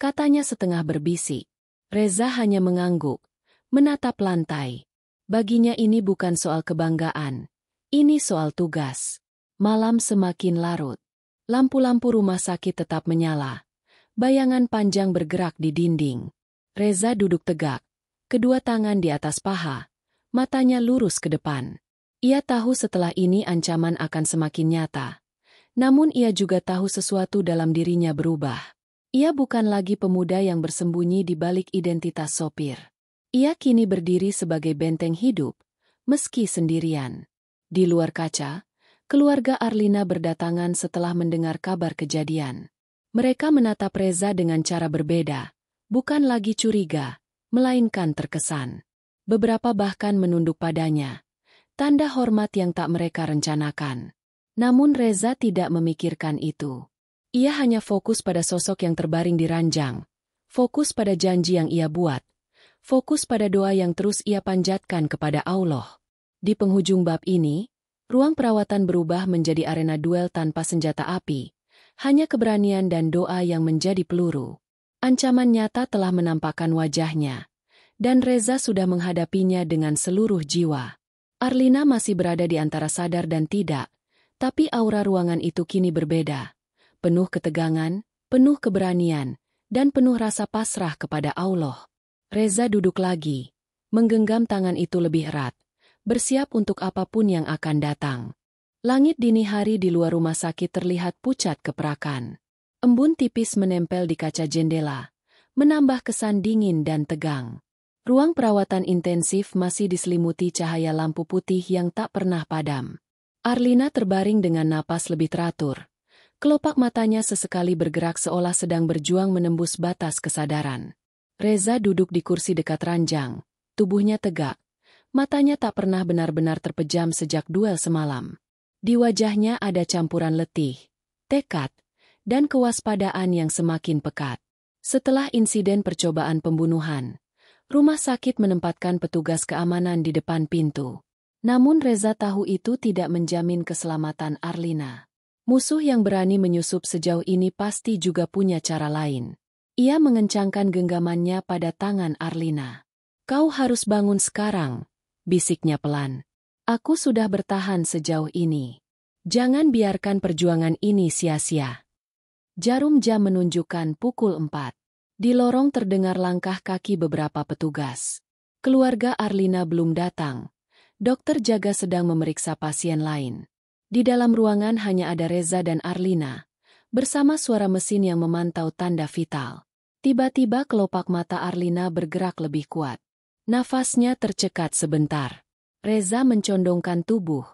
katanya setengah berbisik. Reza hanya mengangguk, menatap lantai. Baginya ini bukan soal kebanggaan, ini soal tugas. Malam semakin larut. Lampu-lampu rumah sakit tetap menyala. Bayangan panjang bergerak di dinding. Reza duduk tegak, kedua tangan di atas paha, matanya lurus ke depan. Ia tahu setelah ini ancaman akan semakin nyata. Namun ia juga tahu sesuatu dalam dirinya berubah. Ia bukan lagi pemuda yang bersembunyi di balik identitas sopir. Ia kini berdiri sebagai benteng hidup, meski sendirian. Di luar kaca, keluarga Arlina berdatangan setelah mendengar kabar kejadian. Mereka menatap Reza dengan cara berbeda. Bukan lagi curiga, melainkan terkesan. Beberapa bahkan menunduk padanya. Tanda hormat yang tak mereka rencanakan. Namun Reza tidak memikirkan itu. Ia hanya fokus pada sosok yang terbaring di ranjang. Fokus pada janji yang ia buat. Fokus pada doa yang terus ia panjatkan kepada Allah. Di penghujung bab ini, ruang perawatan berubah menjadi arena duel tanpa senjata api. Hanya keberanian dan doa yang menjadi peluru. Ancaman nyata telah menampakkan wajahnya, dan Reza sudah menghadapinya dengan seluruh jiwa. Arlina masih berada di antara sadar dan tidak, tapi aura ruangan itu kini berbeda. Penuh ketegangan, penuh keberanian, dan penuh rasa pasrah kepada Allah. Reza duduk lagi, menggenggam tangan itu lebih erat, bersiap untuk apapun yang akan datang. Langit dini hari di luar rumah sakit terlihat pucat keperakan. Embun tipis menempel di kaca jendela, menambah kesan dingin dan tegang. Ruang perawatan intensif masih diselimuti cahaya lampu putih yang tak pernah padam. Arlina terbaring dengan napas lebih teratur. Kelopak matanya sesekali bergerak seolah sedang berjuang menembus batas kesadaran. Reza duduk di kursi dekat ranjang, tubuhnya tegak. Matanya tak pernah benar-benar terpejam sejak duel semalam. Di wajahnya ada campuran letih, tekad, dan kewaspadaan yang semakin pekat. Setelah insiden percobaan pembunuhan, rumah sakit menempatkan petugas keamanan di depan pintu. Namun Reza tahu itu tidak menjamin keselamatan Arlina. Musuh yang berani menyusup sejauh ini pasti juga punya cara lain. Ia mengencangkan genggamannya pada tangan Arlina. "Kau harus bangun sekarang," bisiknya pelan. Aku sudah bertahan sejauh ini. Jangan biarkan perjuangan ini sia-sia. Jarum jam menunjukkan pukul 4. Di lorong terdengar langkah kaki beberapa petugas. Keluarga Arlina belum datang. Dokter jaga sedang memeriksa pasien lain. Di dalam ruangan hanya ada Reza dan Arlina, bersama suara mesin yang memantau tanda vital. Tiba-tiba kelopak mata Arlina bergerak lebih kuat. Nafasnya tercekat sebentar. Reza mencondongkan tubuh.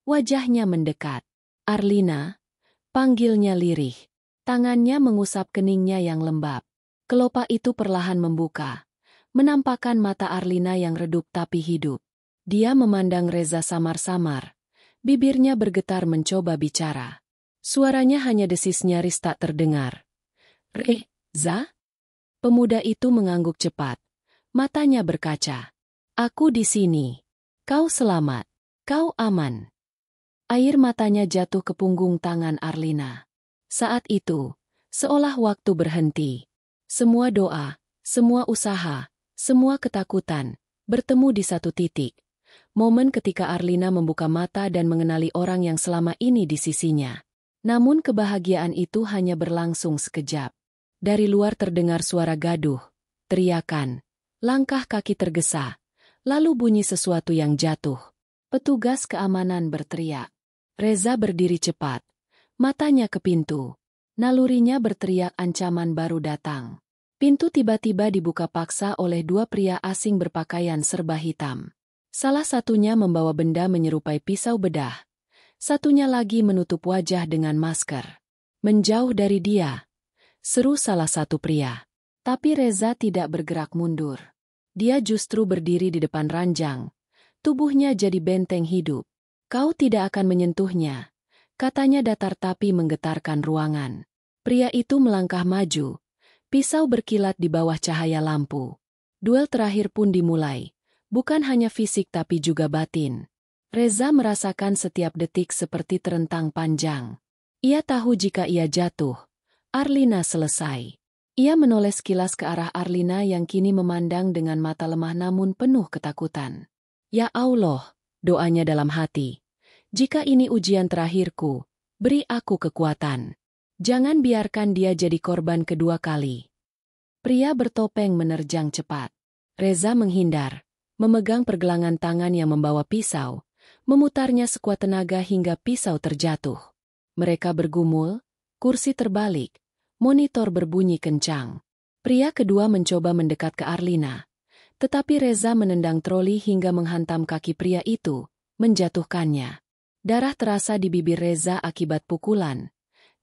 Wajahnya mendekat. Arlina, panggilnya lirih. Tangannya mengusap keningnya yang lembab. Kelopak itu perlahan membuka, menampakkan mata Arlina yang redup tapi hidup. Dia memandang Reza samar-samar. Bibirnya bergetar mencoba bicara. Suaranya hanya desis nyaris tak terdengar. Reza? Pemuda itu mengangguk cepat. Matanya berkaca. Aku di sini. Kau selamat. Kau aman. Air matanya jatuh ke punggung tangan Arlina. Saat itu, seolah waktu berhenti. Semua doa, semua usaha, semua ketakutan, bertemu di satu titik. Momen ketika Arlina membuka mata dan mengenali orang yang selama ini di sisinya. Namun kebahagiaan itu hanya berlangsung sekejap. Dari luar terdengar suara gaduh, teriakan, langkah kaki tergesa, lalu bunyi sesuatu yang jatuh. Petugas keamanan berteriak. Reza berdiri cepat. Matanya ke pintu. Nalurinya berteriak ancaman baru datang. Pintu tiba-tiba dibuka paksa oleh dua pria asing berpakaian serba hitam. Salah satunya membawa benda menyerupai pisau bedah. Satunya lagi menutup wajah dengan masker. Menjauh dari dia, seru salah satu pria. Tapi Reza tidak bergerak mundur. Dia justru berdiri di depan ranjang. Tubuhnya jadi benteng hidup. Kau tidak akan menyentuhnya, katanya datar tapi menggetarkan ruangan. Pria itu melangkah maju. Pisau berkilat di bawah cahaya lampu. Duel terakhir pun dimulai. Bukan hanya fisik tapi juga batin. Reza merasakan setiap detik seperti terentang panjang. Ia tahu jika ia jatuh, Arlina selesai. Ia menoleh sekilas ke arah Arlina yang kini memandang dengan mata lemah namun penuh ketakutan. Ya Allah, doanya dalam hati. Jika ini ujian terakhirku, beri aku kekuatan. Jangan biarkan dia jadi korban kedua kali. Pria bertopeng menerjang cepat. Reza menghindar, memegang pergelangan tangan yang membawa pisau, memutarnya sekuat tenaga hingga pisau terjatuh. Mereka bergumul, kursi terbalik, monitor berbunyi kencang. Pria kedua mencoba mendekat ke Arlina, tetapi Reza menendang troli hingga menghantam kaki pria itu, menjatuhkannya. Darah terasa di bibir Reza akibat pukulan,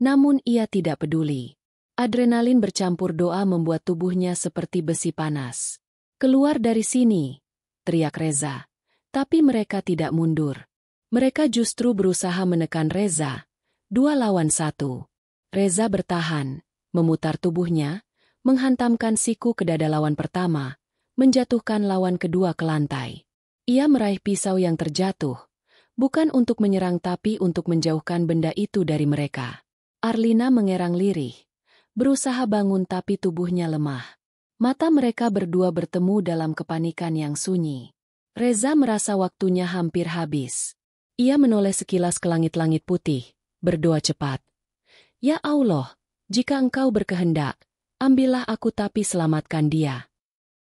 namun ia tidak peduli. Adrenalin bercampur doa membuat tubuhnya seperti besi panas. Keluar dari sini, teriak Reza. Tapi mereka tidak mundur. Mereka justru berusaha menekan Reza. 2 lawan 1. Reza bertahan, memutar tubuhnya, menghantamkan siku ke dada lawan pertama, menjatuhkan lawan kedua ke lantai. Ia meraih pisau yang terjatuh, bukan untuk menyerang tapi untuk menjauhkan benda itu dari mereka. Arlina mengerang lirih, berusaha bangun tapi tubuhnya lemah. Mata mereka berdua bertemu dalam kepanikan yang sunyi. Reza merasa waktunya hampir habis. Ia menoleh sekilas ke langit-langit putih, berdoa cepat. Ya Allah, jika Engkau berkehendak, ambillah aku tapi selamatkan dia.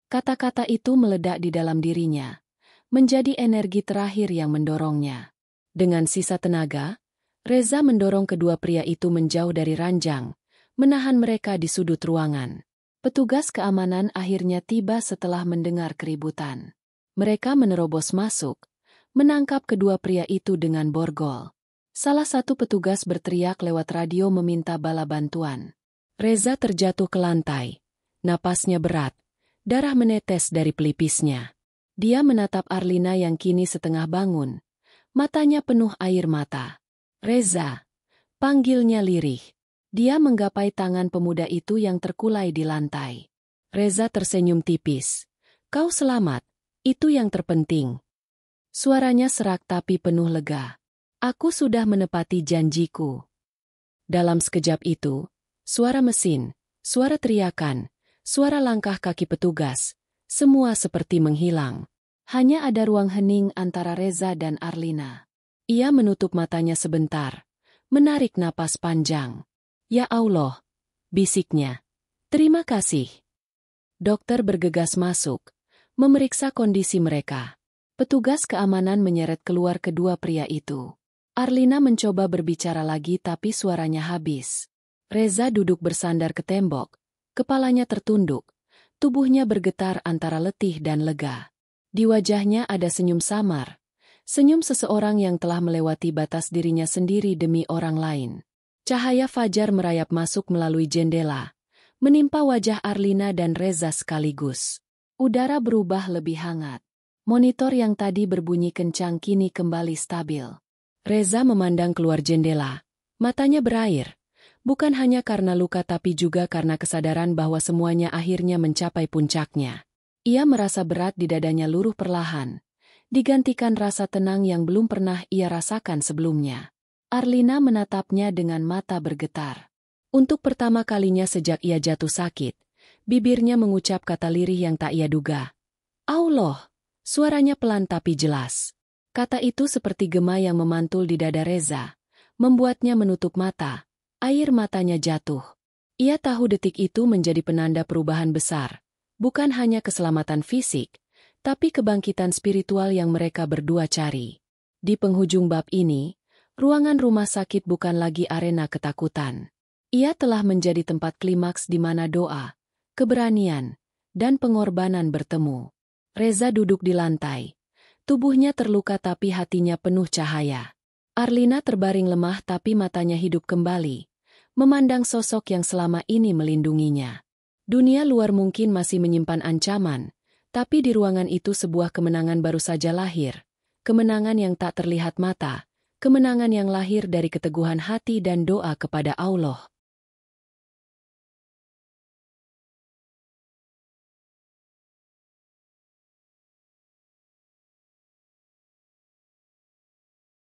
Kata-kata itu meledak di dalam dirinya, menjadi energi terakhir yang mendorongnya. Dengan sisa tenaga, Reza mendorong kedua pria itu menjauh dari ranjang, menahan mereka di sudut ruangan. Petugas keamanan akhirnya tiba setelah mendengar keributan. Mereka menerobos masuk, menangkap kedua pria itu dengan borgol. Salah satu petugas berteriak lewat radio meminta bala bantuan. Reza terjatuh ke lantai, napasnya berat, darah menetes dari pelipisnya. Dia menatap Arlina yang kini setengah bangun, matanya penuh air mata. Reza, panggilnya lirih. Dia menggapai tangan pemuda itu yang terkulai di lantai. Reza tersenyum tipis. Kau selamat. Itu yang terpenting. Suaranya serak tapi penuh lega. Aku sudah menepati janjiku. Dalam sekejap itu, suara mesin, suara teriakan, suara langkah kaki petugas, semua seperti menghilang. Hanya ada ruang hening antara Reza dan Arlina. Ia menutup matanya sebentar, menarik napas panjang. Ya Allah, bisiknya. Terima kasih. Dokter bergegas masuk, memeriksa kondisi mereka. Petugas keamanan menyeret keluar kedua pria itu. Arlina mencoba berbicara lagi tapi suaranya habis. Reza duduk bersandar ke tembok, kepalanya tertunduk, tubuhnya bergetar antara letih dan lega. Di wajahnya ada senyum samar, senyum seseorang yang telah melewati batas dirinya sendiri demi orang lain. Cahaya fajar merayap masuk melalui jendela, menimpa wajah Arlina dan Reza sekaligus. Udara berubah lebih hangat. Monitor yang tadi berbunyi kencang kini kembali stabil. Reza memandang keluar jendela, matanya berair. Bukan hanya karena luka tapi juga karena kesadaran bahwa semuanya akhirnya mencapai puncaknya. Ia merasa berat di dadanya luruh perlahan, digantikan rasa tenang yang belum pernah ia rasakan sebelumnya. Arlina menatapnya dengan mata bergetar. Untuk pertama kalinya sejak ia jatuh sakit, bibirnya mengucap kata lirih yang tak ia duga. Allah, suaranya pelan tapi jelas. Kata itu seperti gema yang memantul di dada Reza, membuatnya menutup mata, air matanya jatuh. Ia tahu detik itu menjadi penanda perubahan besar. Bukan hanya keselamatan fisik, tapi kebangkitan spiritual yang mereka berdua cari. Di penghujung bab ini, ruangan rumah sakit bukan lagi arena ketakutan. Ia telah menjadi tempat klimaks di mana doa, keberanian, dan pengorbanan bertemu. Reza duduk di lantai. Tubuhnya terluka tapi hatinya penuh cahaya. Arlina terbaring lemah tapi matanya hidup kembali, memandang sosok yang selama ini melindunginya. Dunia luar mungkin masih menyimpan ancaman, tapi di ruangan itu sebuah kemenangan baru saja lahir. Kemenangan yang tak terlihat mata, kemenangan yang lahir dari keteguhan hati dan doa kepada Allah.